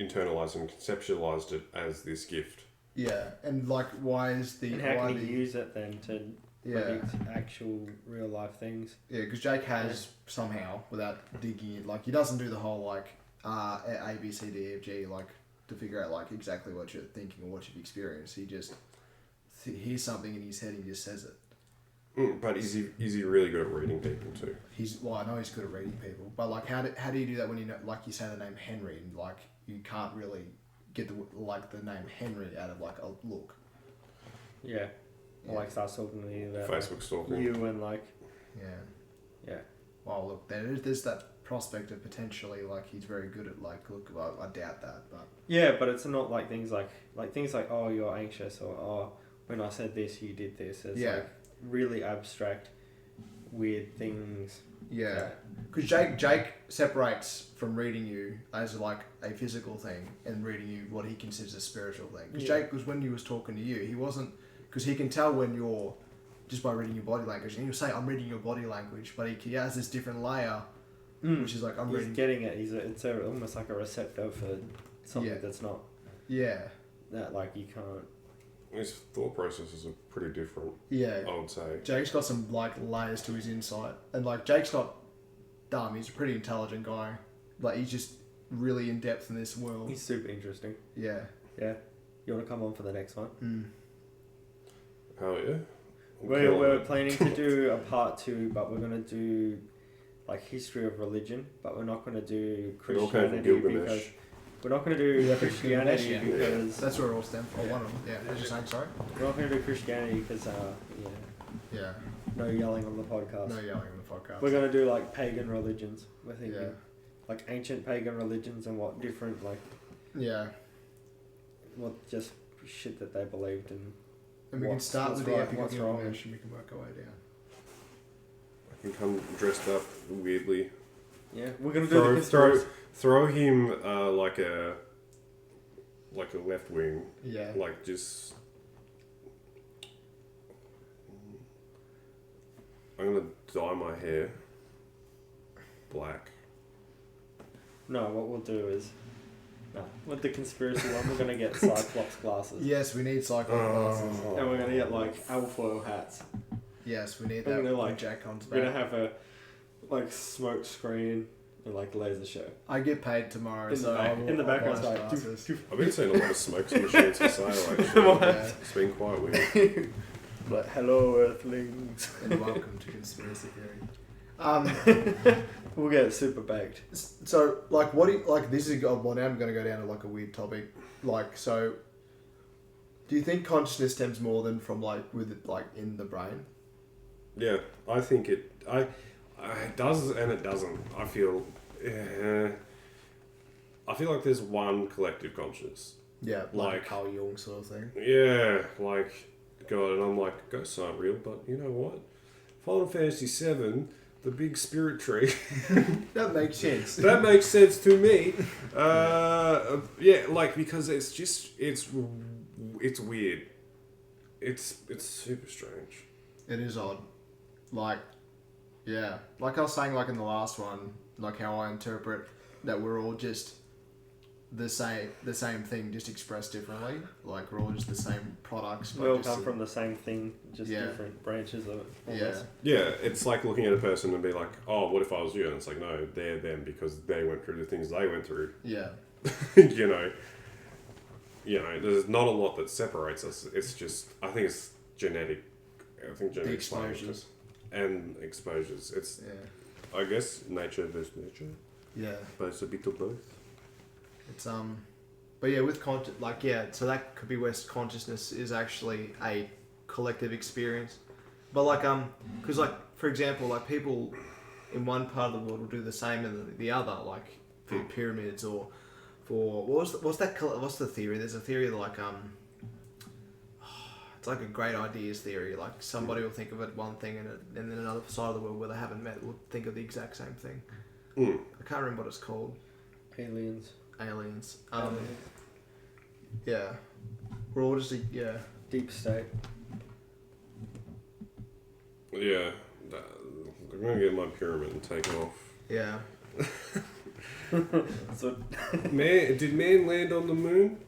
internalized and conceptualized it as this gift? Yeah, and like, why is the And how why can the, you use it then to predict actual real life things? Yeah, because Jake has somehow, without digging it, like he doesn't do the whole like A B C D E F G like to figure out like exactly what you're thinking or what you've experienced. He just hears something in his head, and he just says it. But is he really good at reading people too? I know he's good at reading people, but like how do you do that when you know, like you say the name Henry, and like you can't really get the name Henry out of like a look. Yeah. Or like starts talking to you about Facebook like, stalking. you and like Yeah. Well, look, there's that prospect of potentially like he's very good at like look. Well, I doubt that, but yeah, but it's not like things like oh, you're anxious, or oh, when I said this you did this. It's like really abstract weird things. yeah, because Jake separates from reading you as like a physical thing and reading you what he considers a spiritual thing. Because Jake was, when he was talking to you, he wasn't, because he can tell when you're just by reading your body language, and he'll say I'm reading your body language, but he has this different layer, which is like he's reading. getting it. It's almost like a receptor for something that's not that like you can't. His thought processes are pretty different. Yeah, I would say. Jake's got some like layers to his insight, and like Jake's not dumb. He's a pretty intelligent guy. Like he's just really in depth in this world. He's super interesting. Yeah. Yeah. You want to come on for the next one? Oh yeah. We're planning to do a part 2, but we're going to do like history of religion, but we're not going to do Christianity because we're not going to do Christianity because that's where it all stems from. One of them. Yeah. What was you saying? Sorry. We're not going to do Christianity because Yeah. no yelling on the podcast. No yelling on the podcast. We're going to do like pagan religions. We're thinking Yeah. like ancient pagan religions and what different like Yeah. what just shit that they believed in. And we can start with the epic of what's wrong. Gilgamesh, and we can work our way down. I can come dressed up weirdly. Yeah, we're gonna do the histories. Throw him like a left wing. Yeah. Like just I'm gonna dye my hair black. No, what we'll do is, with the conspiracy one, we're gonna get Cyclops glasses. Yes, we need Cyclops glasses. And we're gonna get like alfoil hats. Yes, we need We're that gonna, when like, Jack comes We're back. gonna have a like smoke screen and like laser show. I get paid tomorrow, In the so back- I will, in the I'll background, buy it's like, glasses. I've been seeing a lot of smokes machines for sale actually. Yeah. It's been quite weird. Like, hello Earthlings. And welcome to conspiracy theory. We'll get super baked. So, like, what do you, like, this is, well, now I'm going to go down to, like, a weird topic. Like, so, do you think consciousness stems more than from, like, with it, like, in the brain? Yeah, I think it does and it doesn't. I feel like there's one collective consciousness. Yeah, Like- Carl Jung sort of thing. Yeah, like, God, and I'm like, ghosts aren't real, but you know what? Final Fantasy VII, the big spirit tree. That makes sense. That makes sense to me. Yeah, like, because it's just, it's weird. It's super strange. It is odd. Like, yeah. Like I was saying, like, in the last one, like, how I interpret that we're all just the same thing, just expressed differently. Like, we're all just the same products. We all just come from the same thing, just Yeah. different branches of it. Yeah. almost. Yeah, it's like looking at a person and be like, oh, what if I was you? And it's like, no, they're them because they went through the things they went through. Yeah. you know, there's not a lot that separates us. It's just, I think it's genetic. I think The genetic exposures. and exposures. It's, Yeah. I guess, nature versus nature, Yeah. but it's a bit of both. It's but yeah, with so that could be where consciousness is actually a collective experience. But like because like for example, like people in one part of the world will do the same in the other, like for pyramids or for what's the theory? There's a theory that like it's like a great ideas theory. Like somebody will think of it one thing and then another side of the world where they haven't met will think of the exact same thing. I can't remember what it's called. Aliens. Aliens. Yeah. We're all just Deep state. Yeah, I'm going to get my pyramid and take off. Yeah. So Did man land on the moon?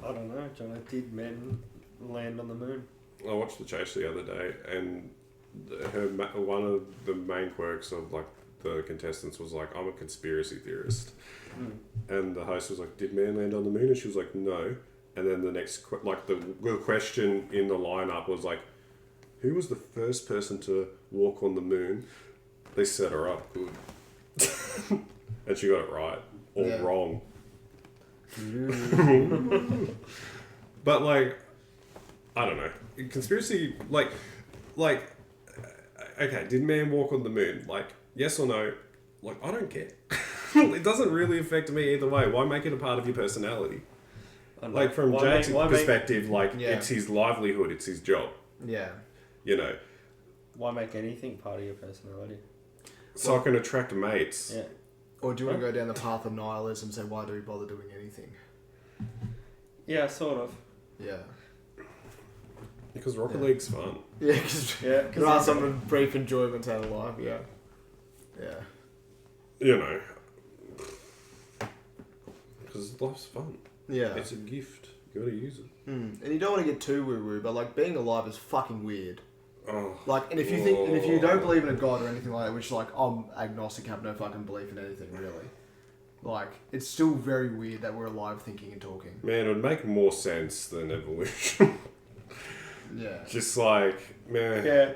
I don't know, John. Did men land on the moon? I watched The Chase the other day, and one of the main quirks of like the contestants was like, I'm a conspiracy theorist. And the host was like, did man land on the moon? And she was like, no. And then the next, the question in the lineup was like, who was the first person to walk on the moon? They set her up good. And she got it right. Or Yeah. wrong. But like, I don't know. Conspiracy, like, okay, did man walk on the moon? Like, yes or no? Like, I don't care. It doesn't really affect me either way. Why make it a part of your personality? Like, from Jack's perspective, it's his livelihood, it's his job. Yeah. You know? Why make anything part of your personality? So I can attract mates. Yeah. Or do you want to go down the path of nihilism and say, why do we bother doing anything? Yeah, sort of. Yeah. Because Rocket League's fun. Yeah, because Yeah, there are some brief enjoyments out of life, yeah. Yeah. You know. Because life's fun. Yeah. It's a gift. You gotta use it. And you don't want to get too woo-woo, but like being alive is fucking weird. Oh. Like, and if you don't believe in a god or anything like that, which like I'm agnostic, have no fucking belief in anything really. Like, it's still very weird that we're alive, thinking and talking. Man, it would make more sense than evolution. Yeah. Just like, man. Yeah,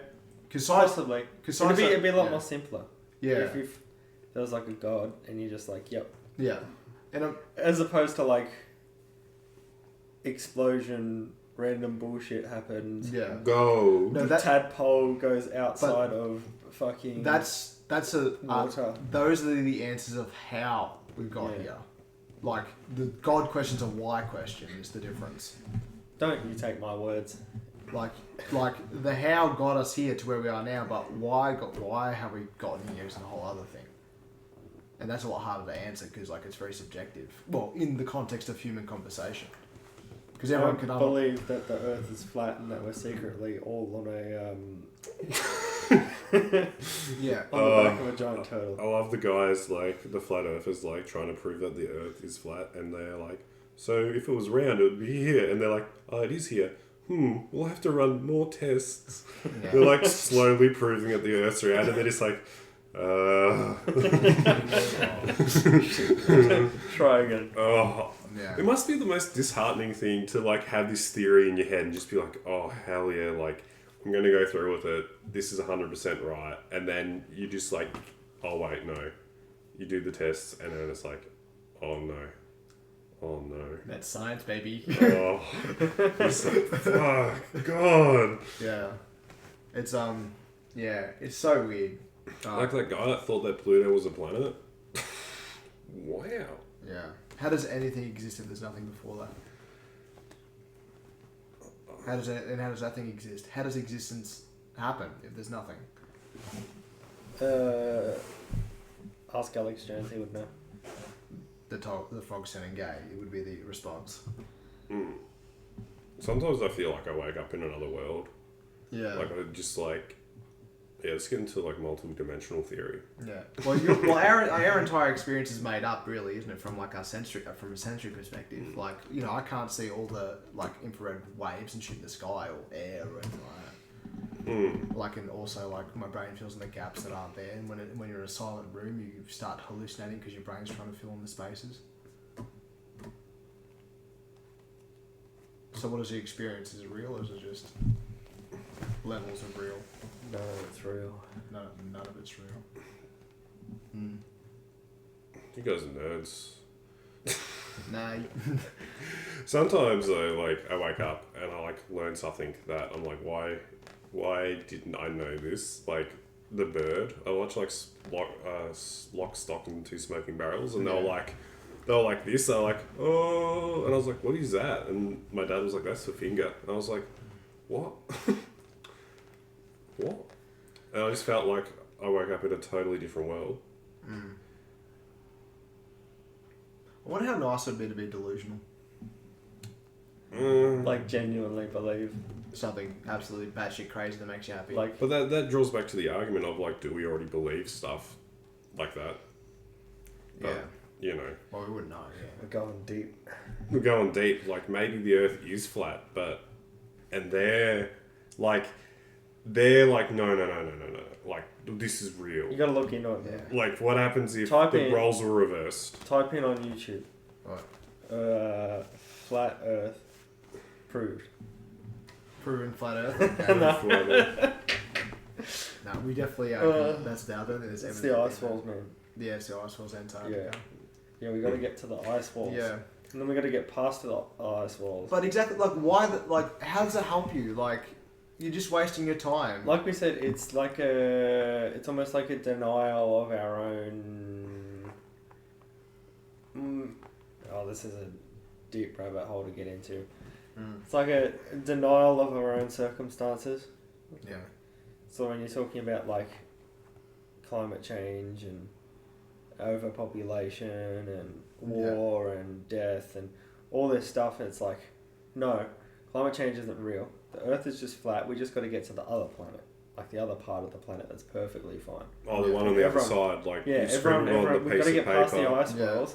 Because possibly. It'd be a lot more simpler. Yeah. If there was like a god and you're just like, yep. Yeah. And As opposed to like explosion, random bullshit happens. yeah. Go. No, The tadpole goes outside of fucking That's a water. those are the answers of how we got here. Like the God question's a why question is the difference. Don't you take my words. Like the how got us here to where we are now, but why have we gotten here is a whole other thing. And that's a lot harder to answer because like it's very subjective. Well, in the context of human conversation, because everyone can believe that the Earth is flat and that we're secretly all on a Yeah. On the back of a giant turtle. I love the guys, like, the flat earthers, like, trying to prove that the earth is flat, and they're like, so if it was round, it would be here. And they're like, oh, it is here. We'll have to run more tests. Yeah. They're, like, slowly proving that the earth's round, and they're just like, Try again. oh. Yeah. It must be the most disheartening thing to, like, have this theory in your head and just be like, oh, hell yeah, like, I'm going to go through with it. This is 100% right. And then you just, like, oh, wait, no. You do the tests, and then it's like, oh, no. Oh, no. That's science, baby. Oh. It's like, fuck. God. Yeah. It's, yeah, it's so weird. Like that guy that thought that Pluto was a planet. Wow. Yeah. How does anything exist if there's nothing before that? How does that thing exist? How does existence happen if there's nothing? Ask Alex Jones, he would know. The frog sounding gay, it would be the response. Sometimes I feel like I wake up in another world. Yeah. Like I just like, yeah, let's get into like multiple dimensional theory. Yeah. Well, our entire experience is made up, really, isn't it? From like a sensory perspective. Like, you know, I can't see all the like infrared waves and shit in the sky or air or anything like that. Like, and also like my brain fills in the gaps that aren't there. And when you're in a silent room, you start hallucinating because your brain's trying to fill in the spaces. So what is the experience? Is it real or is it just levels of real? No, it's real. None of it's real. You guys are nerds. Nah. Sometimes though, like I wake up and I like learn something that I'm like, why didn't I know this? Like the bird. I watch like Lock, Stock and Two Smoking Barrels, and they were like this. They're like, oh, and I was like, what is that? And my dad was like, that's the finger. And I was like, what? What? And I just felt like I woke up in a totally different world. I wonder how nice it would be to be delusional. Like genuinely believe Something absolutely batshit crazy that makes you happy. like But that draws back to the argument of like, do we already believe stuff like that? But, yeah. you know, Well, we wouldn't know. Yeah. we're going deep. we're going deep. Like maybe the Earth is flat, and they're like no. Like this is real. You gotta look into it. Yeah. Like what happens if Type the in- roles were reversed? Type in on YouTube. What? Flat Earth proved. Proven flat Earth. No, we definitely that's the other. There's It's the ice walls, man. Yeah, it's the ice walls, Antarctica. Yeah, we gotta get to the ice walls. Yeah. And then we gotta get past the ice walls. But exactly, like, why? How does it help you? Like, you're just wasting your time. Like we said, it's like it's almost like a denial of our own. Oh, this is a deep rabbit hole to get into. It's like a denial of our own circumstances. Yeah. So when you're talking about like climate change and overpopulation and war and death and all this stuff, it's like, no, climate change isn't real. The Earth is just flat. We just got to get to the other planet, like the other part of the planet that's perfectly fine. Oh, the one on the other side, like Yeah, you scribble on the we've piece got to of get past the paper.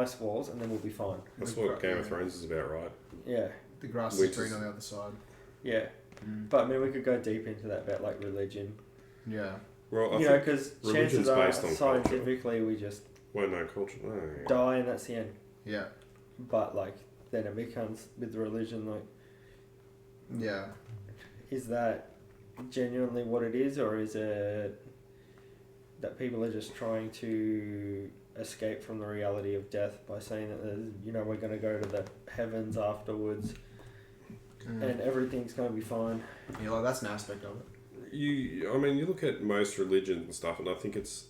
ice walls, and then we'll be fine. That's what Game of Thrones is about, right? Yeah, The grass Which is green is- on the other side. yeah. But I mean, we could go deep into that about like religion. Yeah. Well, I You know, think because religion's chances are based on scientifically we just well, no culture. No. die and that's the end. Yeah. But like then it becomes with religion like, Yeah. is that genuinely what it is, or is it that people are just trying to escape from the reality of death by saying that we're going to go to the heavens afterwards and everything's going to be fine? Yeah, like that's an aspect of it. You look at most religions and stuff, and I think it's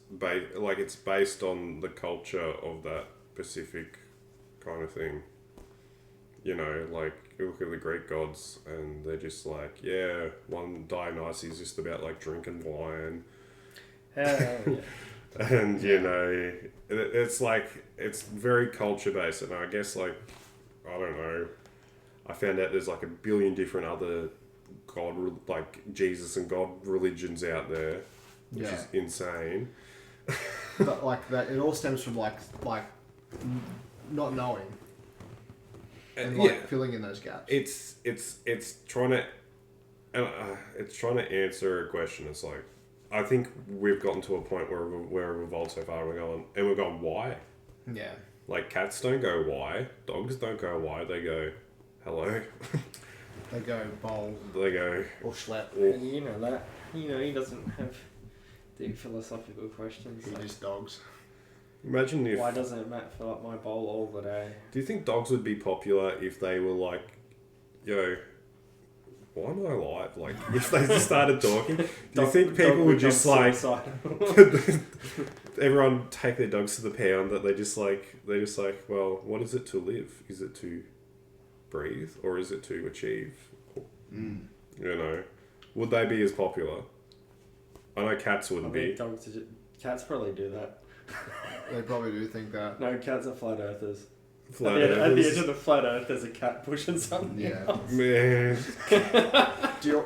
based on the culture of that specific kind of thing. You know, like you look at the Greek gods, and they're just like, yeah, one Dionysus is just about like drinking wine, Yeah. and you know, it's like it's very culture based, and I guess like I don't know. I found out there's like a billion different other like Jesus and God religions out there, which is insane. But like that, it all stems from like not knowing and like filling in those gaps. It's trying to answer a question. It's like, I think we've gotten to a point where we've evolved so far. We're going why? Yeah. Like cats don't go why. Dogs don't go why. They go hello. They go bowl. They go or schlep. And you know that. You know he doesn't have deep philosophical questions. He just dogs. Imagine if. Why doesn't Matt fill up my bowl all the day? Do you think dogs would be popular if they were like, yo, why am I alive? Like, if they just started talking, do you think people would just like everyone take their dogs to the pound? That they're just like, well, what is it to live? Is it to breathe or is it to achieve? You know, would they be as popular? I know cats wouldn't be. Cats probably do that. They probably do think that. No, cats are flat earthers. At the edge of the flat earth, there's a cat pushing something else. Man. Do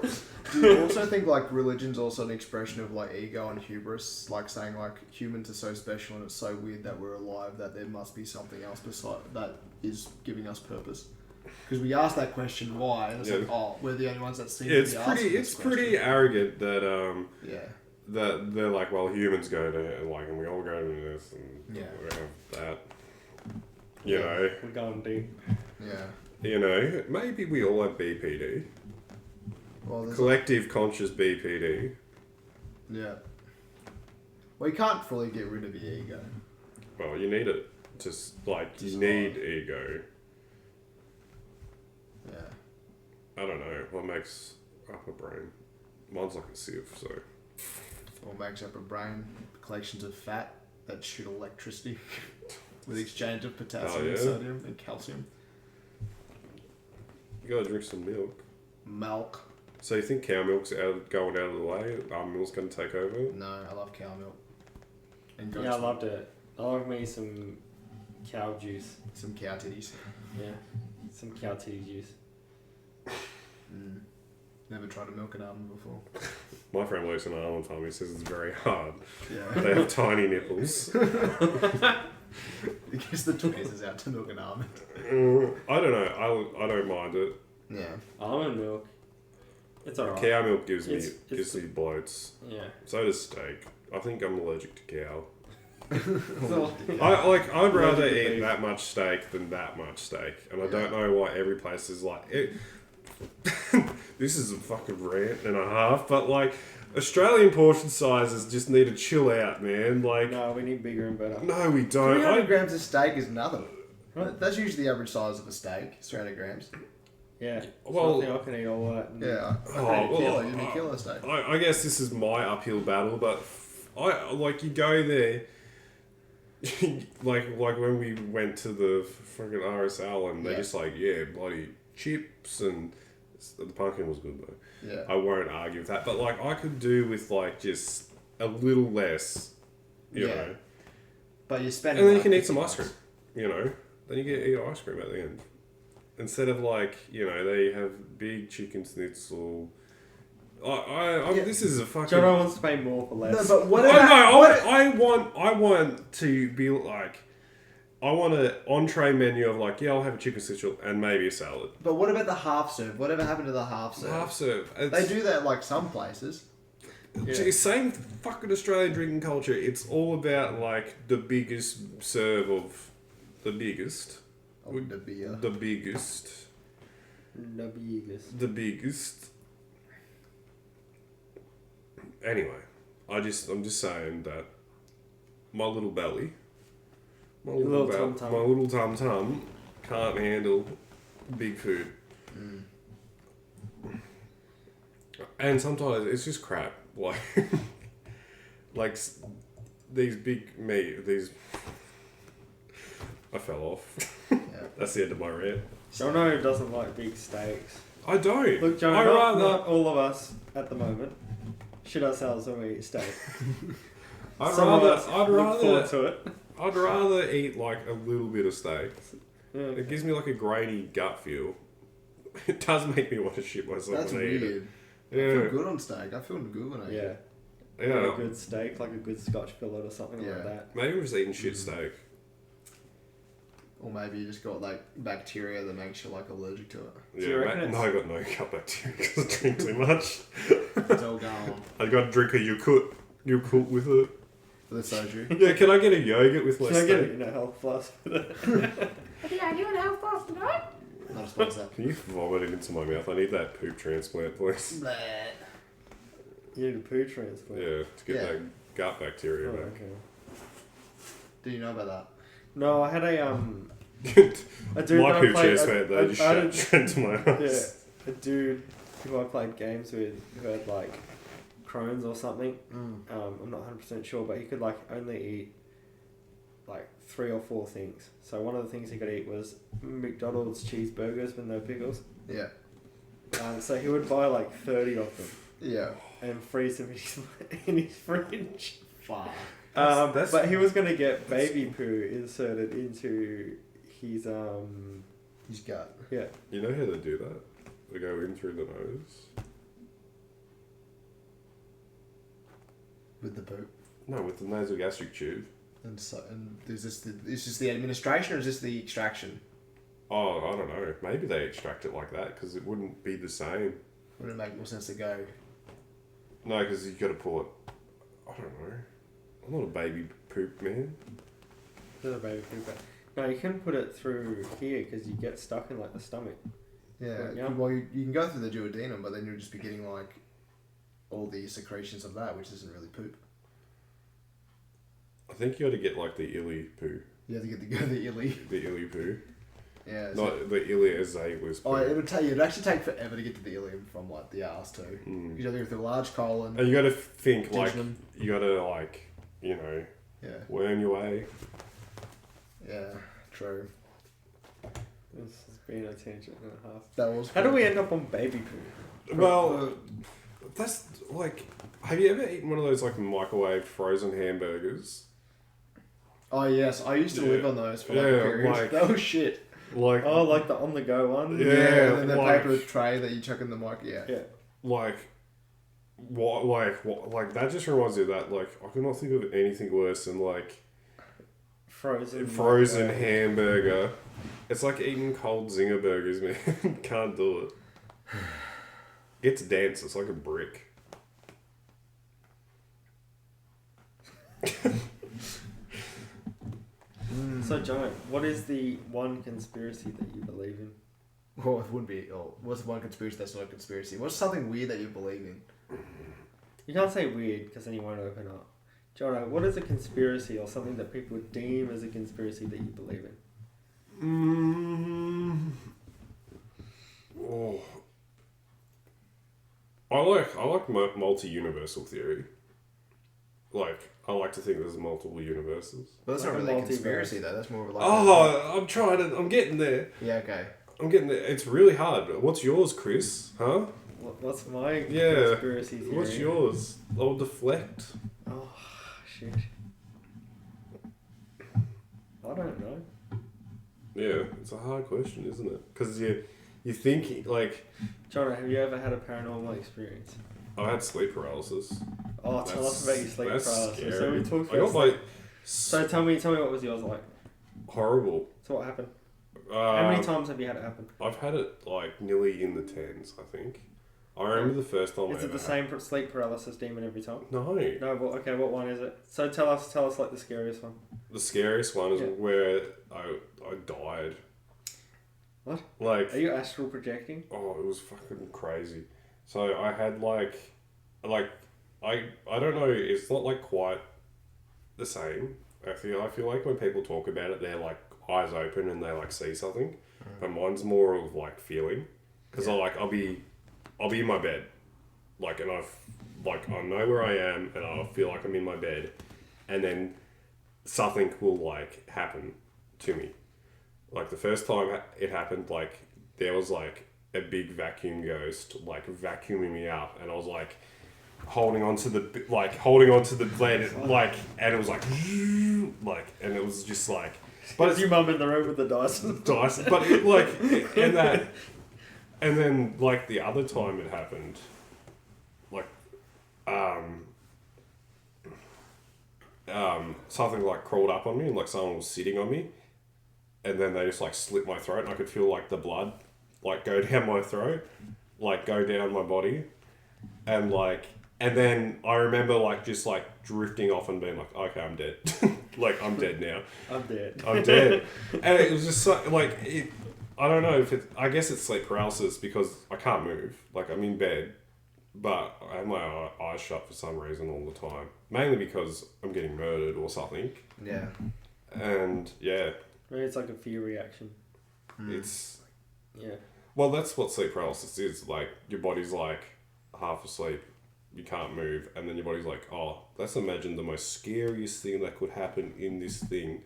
you also think like religion's also an expression of like ego and hubris, like saying like humans are so special and it's so weird that we're alive that there must be something else beside that is giving us purpose? Because we asked that question why, and it's like, oh, we're the only ones that seem to be asking it's pretty arrogant that that they're like, well, humans go to like, and we all go to this, and we have that. You know, we're going deep. Yeah. You know, maybe we all have BPD. Well, collective conscious BPD. Yeah. Well, you can't fully get rid of your ego. Well, you need it. You need ego. Yeah. I don't know. What makes up a brain? Mine's like a sieve, so. What makes up a brain? Collections of fat that shoot electricity with exchange of potassium and sodium and calcium. You gotta drink some milk. Milk. So you think cow milk's going out of the way? Almond milk's gonna take over? No, I love cow milk. And I loved it. I love me some cow juice. Some cow titties. Yeah, some cow titty juice. Never tried to milk an almond before. My friend works in an almond farm. He says it's very hard. Yeah. They have tiny nipples. I guess the twist is out to milk an almond. I don't know. I don't mind it. Yeah. Almond milk. It's alright. Cow milk gives me bloats. Yeah. So does steak. I think I'm allergic to cow. So, I'd rather eat that much steak than that much steak, and I don't know why every place is like it. This is a fucking rant and a half, but like Australian portion sizes just need to chill out, man. Like, no, we need bigger and better. No, we don't. 300 grams of steak is nothing. That's usually the average size of a steak, 300 grams. Yeah. Well, I can eat all that. Yeah. You need a kilo steak. I guess this is my uphill battle, but you go there. like when we went to the fucking RSL and they're just like, yeah, bloody chips, and the pumpkin was good though. Yeah. I won't argue with that, but like I could do with like just a little less, you know. But you're spending. And then you can eat some ice cream, you know. Then you get eat ice cream at the end, instead of like, you know, they have big chicken schnitzel. This is a fucking. Jono wants to pay more for less. No, but what about? I want to be like, I want an entree menu of like, I'll have a chicken schnitzel and maybe a salad. But what about the half serve? Whatever happened to the half serve? Half serve. They do that like some places. Yeah. Same fucking Australian drinking culture. It's all about like the biggest serve of the biggest. The beer. The biggest. The biggest. The biggest. Anyway, I'm just saying that my little belly, my little tum tum can't handle big food. And sometimes it's just crap. Like these big meat, I fell off. That's the end of my rant. Jono doesn't like big steaks. I don't. Look, Jono, not all of us at the moment shit ourselves when we eat steak. I'd rather eat like a little bit of steak. Yeah. It gives me like a grainy gut feel. It does make me want to shit myself. That's when I eat weird. it. I Yeah. feel good on steak. I feel good when I eat Yeah. it. Yeah. A good steak, like a good Scotch fillet or something Yeah. like that. Maybe I'm just eating shit steak. Or maybe you just got like bacteria that makes you like allergic to it. Do you reckon No, I got no gut bacteria because I drink too much. It's all going on. I got to drink a Yakult with it. For the soju. Yeah, can I get a yogurt with my Can I steak? get it in a health flask with it? Not a sponsor. Can you vomit it into my mouth? I need that poop transplant, please. Bleh. You need a poo transplant. Yeah, to get Yeah. that gut bacteria Oh, back. okay. Do you know about that? No, I had a a dude My that I poop played. transplant, they just I had straight into my yeah, ass. a dude who I played games with who had like Crohn's or something. I'm not 100% sure, but he could like only eat like 3 or 4 things. So one of the things he could eat was McDonald's cheeseburgers with no pickles. Yeah. So he would buy like 30 of them Yeah. and freeze them in his fridge. Fuck. That's- But he was going to get baby poo inserted into his He's got. yeah. You know how they do that? They go in through the nose. With the poop. No, with the nasogastric tube. And so, and is this the administration or is this the extraction? Oh, I don't know. Maybe they extract it like that because it wouldn't be the same. Would it make more sense to go? No, because you got to pull it. I don't know. I'm not a baby poop man. There's a baby poo. But no, you can put it through here because you get stuck in like the stomach. Yeah. Yeah. Well, you can go through the duodenum, but then you'll just be getting like all the secretions of that, which isn't really poop. I think you got to get like the illy poo. You have to get the illy. The illy poo. Yeah. Not the ileazalus poo. Oh, it'd actually take forever to get to the ileum from like the arse too. Mm. You have to go through a large colon. And you got to think like Jejunum. you got to like Yeah. worm your way. Yeah. True. This has been a tangent and a half. That was. How do we end up on baby poo? Well, that's like. Have you ever eaten one of those like microwave frozen hamburgers? Oh yes, I used to Yeah. live on those for like a Yeah, period. like- That was shit. Like, Oh, like the on the go one. Yeah, and then the like- paper tray that you chuck in the mic. Yeah. Yeah. like, like that just reminds me of that. Like, I cannot think of anything worse than like Frozen. frozen microwave. hamburger. It's like eating cold zinger burgers, man. Can't do it. It's dense. It's like a brick. So, Jono, what is the one conspiracy that you believe in? Well, it wouldn't be. Oh, what's one conspiracy that's not a conspiracy? What's something weird that you believe in? You can't say weird because then you won't open up. Jono, what is a conspiracy or something that people would deem as a conspiracy that you believe in? Oh. I like multi-universal theory. Like, I like to think there's multiple universes. But that's Like not a really a multiverse. conspiracy though. That's more of like. Oh, I'm trying to. I'm getting there. Yeah. Okay. I'm getting there. It's really hard. What's yours, Chris? Huh? What's my Yeah. conspiracy theory? What's yours? I'll deflect. Oh, shit. I don't know. Yeah, it's a hard question, isn't it? Because you think like Jono, have you ever had a paranormal experience? I had sleep paralysis. Oh, tell us about your sleep That's paralysis. scary. So we talked I got about like So tell me what was yours like? horrible. So what happened? How many Um, times have you had it happen? I've had it like nearly in the 10s, I think. I remember the first time. Is it the same sleep paralysis demon every time? No. No, well, okay, what one is it? So tell us like the scariest one. The scariest one is Yeah. where I died. What? Like, Are you astral projecting? oh, it was fucking crazy. So I had like I don't know. It's not like quite the same. I feel like when people talk about it, they're like eyes open and they like see something, but mine's more of like feeling. Because I'll be in my bed, like, and I know where I am, and I feel like I'm in my bed, and then something will like happen to me. Like the first time it happened, like there was like a big vacuum ghost like vacuuming me up, and I was like holding onto the bed, like, and it was like, and it was just like, But is your mum in the room with the Dyson? Dyson, but and then like the other time it happened, something like crawled up on me and like someone was sitting on me, and then they just like slit my throat and I could feel like the blood like go down my throat, like go down my body, and then I remember like just like drifting off and being like, okay, I'm dead. Like I'm dead now. I'm dead. I'm dead. And it was just so, like it. I don't know if it. I guess it's sleep paralysis because I can't move. Like I'm in bed, but I have my eyes shut for some reason all the time. Mainly because I'm getting murdered or something. Yeah. And yeah, Maybe it's like a fear reaction. it's Yeah. well, that's what sleep paralysis is. Like your body's like half asleep, you can't move, and then your body's like, oh, let's imagine the most scariest thing that could happen in this thing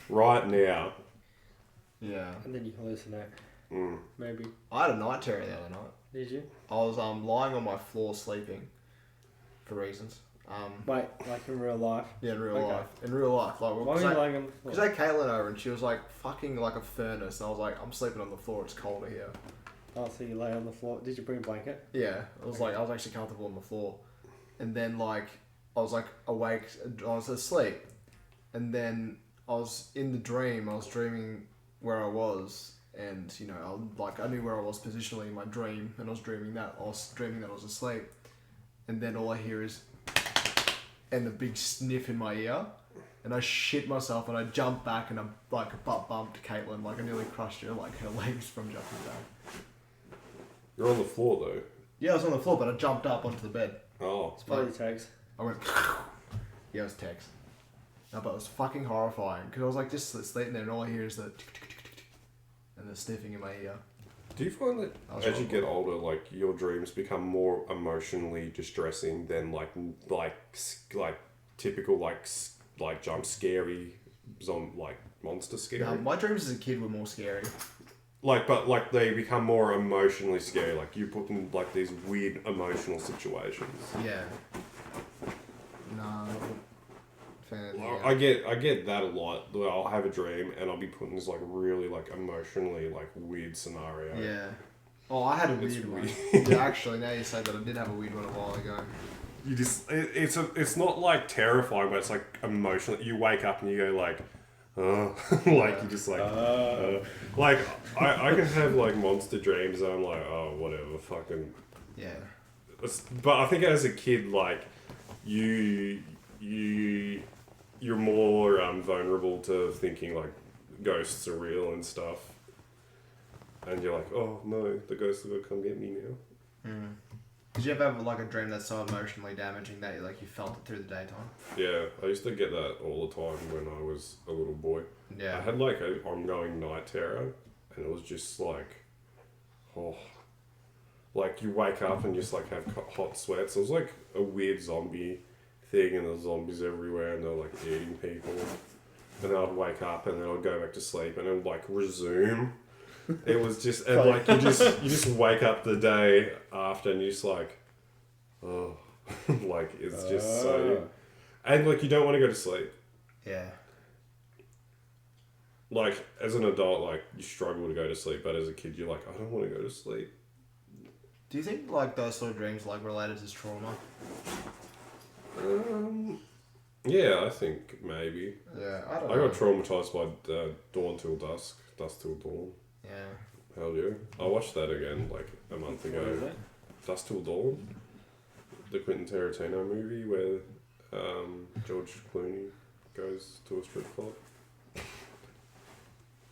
right now. Yeah. And then you hallucinate. Maybe. I had a night terror the other night. Did you? I was lying on my floor sleeping for reasons. Wait, like in real life? Yeah, in real Okay. life. In real life. Like, Why were you lying on the floor? because I had Caitlin over and she was like fucking like a furnace, and I was like, I'm sleeping on the floor, it's colder here. Oh, so you lay on the floor. Did you bring a blanket? Yeah, I was like, I was actually comfortable on the floor. And then like, I was like awake, I was asleep. And then I was in the dream, I was dreaming where I was. And, you know, I knew where I was positionally in my dream, and I was dreaming that I was asleep. And then all I hear is, and the big sniff in my ear, and I shit myself, and I jump back, and I like butt bumped Caitlin, like I nearly crushed her, like her legs from jumping back. You're on the floor though. Yeah, I was on the floor, but I jumped up onto the bed. Oh, It's probably text. I went, yeah, it was text. No, but it was fucking horrifying, because I was like just sleeping there, and all I hear is the tick, tick, tick, tick, tick, and the sniffing in my ear. do you find that That was as you horrible. get older, like your dreams become more emotionally distressing than like typical like jump scary, like monster scary? No, my dreams as a kid were more scary. But they become more emotionally scary. Like you put in like these weird emotional situations. Yeah. No. I get that a lot. Like, I'll have a dream and I'll be put in this like really like emotionally like weird scenario. Yeah. Oh, I had a It's weird one. weird. Yeah, actually, now you say that, I did have a weird one a while ago. You just it's not like terrifying, but it's like emotional. You wake up and you go like, oh, like you just like, like I can have like monster dreams and I'm like, oh whatever, fucking. Yeah. But I think as a kid, like you're more vulnerable to thinking like ghosts are real and stuff, and you're like, oh no, the ghosts are gonna come get me now. Did you ever have like a dream that's so emotionally damaging that you felt it through the daytime? Yeah, I used to get that all the time when I was a little boy. I Yeah. had like an ongoing night terror, and it was just like, oh, like you wake up and just like have hot sweats. It was like a weird zombie thing, and there's zombies everywhere, and they're like eating people. And then I'd wake up, and then I'd go back to sleep, and it would like resume. It was just, and like you just wake up the day after, and you're just like, oh, like it's just so, and like you don't want to go to sleep. Yeah. Like as an adult, like you struggle to go to sleep, but as a kid, you're like, I don't want to go to sleep. Do you think like those sort of dreams like related to trauma? Yeah, I think maybe. Yeah, I don't I know. got traumatized by Dawn Till Dusk, Dusk Till Dawn. Yeah. Hell yeah. I watched that again like a month What ago. is it? Dusk Till Dawn, the Quentin Tarantino movie where George Clooney goes to a strip club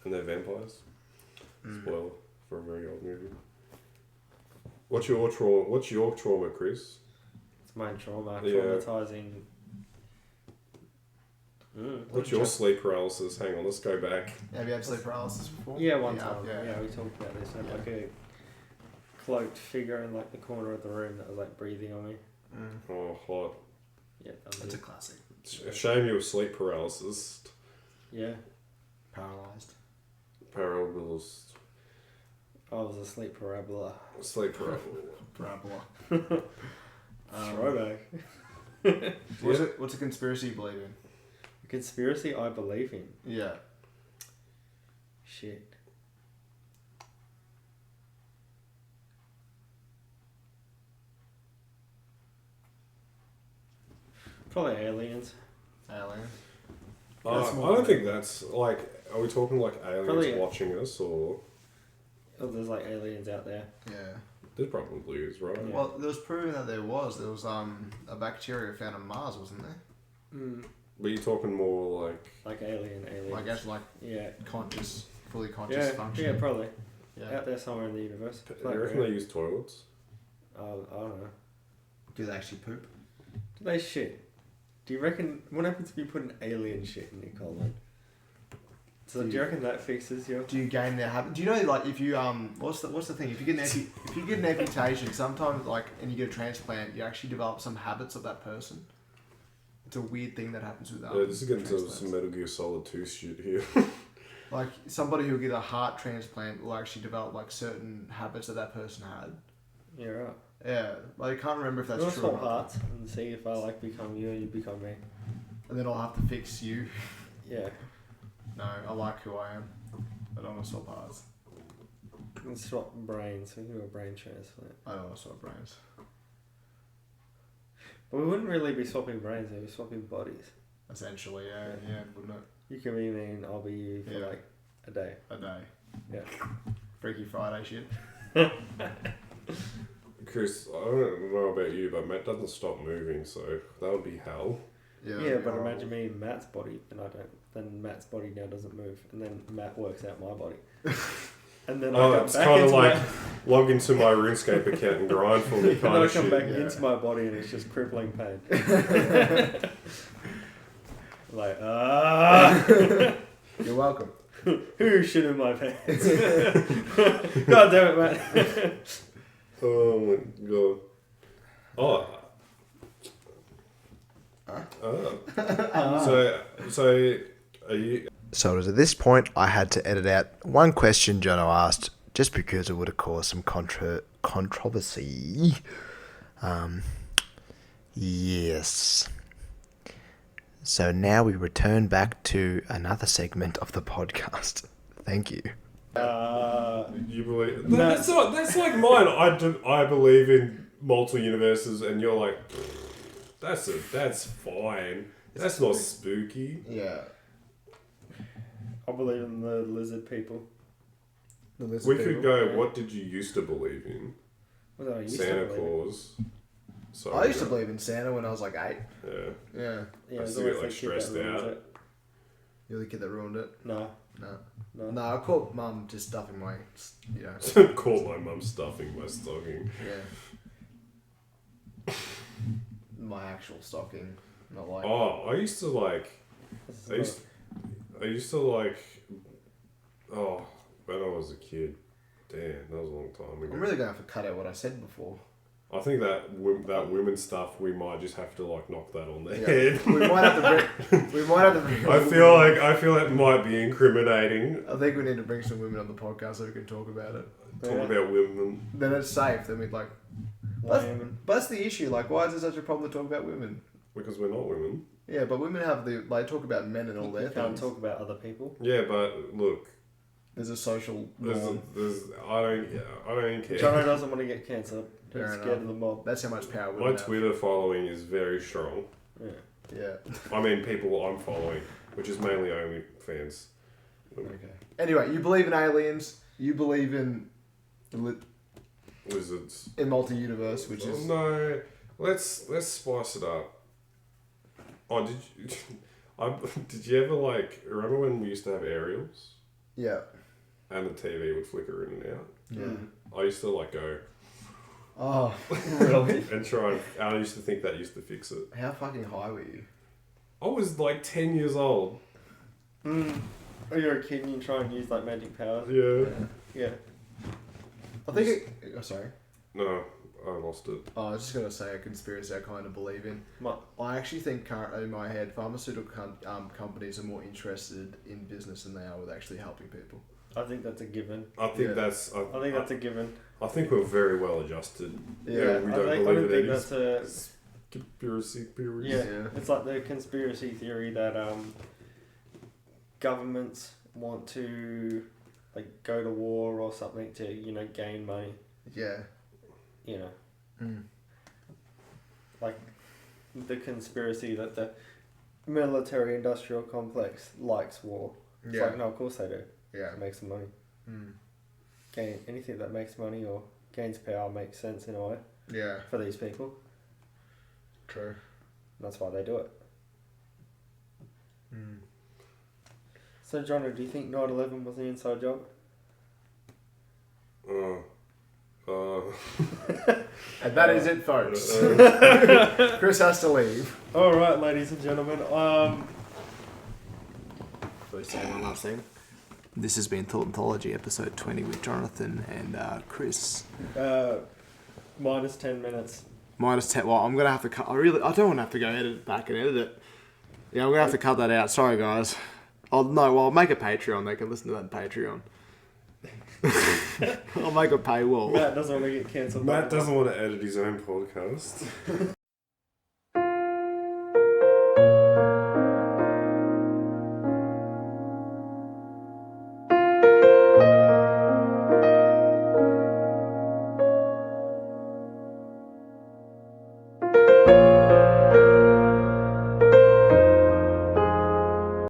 and they're vampires. Spoiler for a very old movie. What's your trauma, Chris? It's my trauma. Yeah. Traumatizing. What's your sleep paralysis? Hang on, let's go back. Have you had sleep paralysis before? Yeah, one time. Yeah. Yeah, we talked about this. I had Yeah. like a cloaked figure in like the corner of the room that was like breathing on me. Oh, hot. Yeah, that was It's a it. classic. It's a shame you have sleep paralysis. Yeah, Paralyzed. Paralysis. I was a sleep parabola. Sleep paralysis. Parabola. Throwback. What's a conspiracy you believe in? A conspiracy I believe in. Yeah. Shit. Probably aliens. Aliens. I don't think that's like. Are we talking like aliens Probably, watching us, or Oh, there's like aliens out there. Yeah. there probably is, right? Yeah. Well, there was proving that there was a bacteria found on Mars, wasn't there? But you're talking more like Like aliens. Like actually like Yeah. fully conscious Yeah, functioning. yeah, probably. Yeah. Out there somewhere in the universe. I reckon they use toilets. I don't know. Do they actually poop? Do they shit? Do you reckon... What happens if you put an alien shit in your colon? So do you reckon that fixes your... Do you gain their habit? Do you know, like, if you what's the thing? If you get an amputation, sometimes like, and you get a transplant, you actually develop some habits of that person. It's a weird thing that happens with Yeah, this is getting to transplants. some Metal Gear Solid 2 shit here. Like somebody who get a heart transplant will actually develop like certain habits that person had. Yeah, right. Yeah, like I can't remember if that's Let's true. swap Or not. hearts and see if I like become you and you become me. And then I'll have to fix you. Yeah. No, I like who I am. I don't want to swap hearts. Let's swap brains. We can do a brain transplant. I don't want to swap brains. But we wouldn't really be swapping brains, we'd be swapping bodies. Essentially, yeah, wouldn't it? You can be me and I'll be you for like a day. A day. Yeah. Freaky Friday shit. Chris, I don't know about you, but Matt doesn't stop moving, so that would be hell. Yeah, but imagine me in Matt's body and I don't. Then Matt's body now doesn't move, and then Matt works out my body. And then I come it's back kind of into like my... log into my RuneScape account and grind for me and kind then I of come shit. back Yeah. into my body and it's just crippling pain. Like, You're welcome. who shit in my pants? God damn it, Matt. Oh my god. Oh. So are you? So it was at this point I had to edit out one question Jono asked just because it would have caused some controversy. Yes. So now we return back to another segment of the podcast. Thank you. You believe No. that's like mine. I believe in multiple universes, and you're like, that's fine. That's not spooky. Yeah. I believe in the lizard people. The lizard We could people. go. What did you used to believe in? What did I used Santa to believe in? Claus. Sorry, I used to believe in Santa when I was like 8. Yeah. Yeah. Yeah, I there's still always get, like, that kid that stressed ruins out. it. You're the kid that ruined it. No. No. No, I caught Mum just stuffing my, you know. Caught my mum stuffing my stocking. Yeah. My actual stocking, not like. Oh, I used to like. This is I used to like. Oh, when I was a kid. Damn, that was a long time ago. I'm really gonna have to cut out what I said before. I think that women stuff, we might just have to like knock that on the Yeah. head. We might have to bring. I feel that might be incriminating. I think we need to bring some women on the podcast so we can talk about it. Talk Yeah. about women. Then it's safe. Then we'd like. women. But that's the issue. Like, why is it such a problem to talk about women? Because we're not women. Yeah, but women have they talk about men and all their You can't things. talk about other people. Yeah, but look, There's a social there's, norm. I don't care. Jono doesn't want to get cancer. He's Fair scared enough. of the mob. That's how much power My women have. Twitter following is very strong. Yeah. Yeah. I mean, people I'm following, which is mainly only fans. Okay. Anyway, you believe in aliens. You believe in Lizards. in multi-universe, which is No, let's spice it up. Oh, did you ever like remember when we used to have aerials yeah. and the TV would flicker in and out? Yeah. I used to like go Oh, really? and try and I used to think that used to fix it. How fucking high were you? I was like 10 years old. Oh, you're a kid and you try and use like magic powers. Yeah. Yeah. I think sorry. No, I lost it. Oh, I was just going to say a conspiracy I kind of believe in. What? I actually think currently in my head, pharmaceutical companies are more interested in business than they are with actually helping people. I think that's a given. I think Yeah. that's. I think that's a given. I think we're very well adjusted. Yeah. we I don't don't believe think it that's a... is conspiracy theories. Yeah. Yeah. It's like the conspiracy theory that governments want to like go to war or something to, you know, gain money. Yeah. You know. Mm. Like the conspiracy that the military-industrial complex likes war. It's Yeah. like, no, of course they do. Yeah. To make some money. Mm. Anything that makes money or gains power makes sense in a way Yeah. for these people. True. That's why they do it. Mm. So, Jono, do you think 9/11 was an inside job? And that is it, folks. Chris has to leave. All right, ladies and gentlemen. Let's say one last thing. This has been Thoughtontology episode 20 with Jonathan and Chris. Minus 10 minutes. Minus 10. Well, I'm gonna have to cut. I don't want to have to go edit it back and edit it. Yeah, I'm gonna have to cut that out. Sorry, guys. Oh no. Well, I'll make a Patreon. They can listen to that on Patreon. I'll make a paywall. Matt doesn't want to get cancelled. Matt doesn't want to edit his own podcast.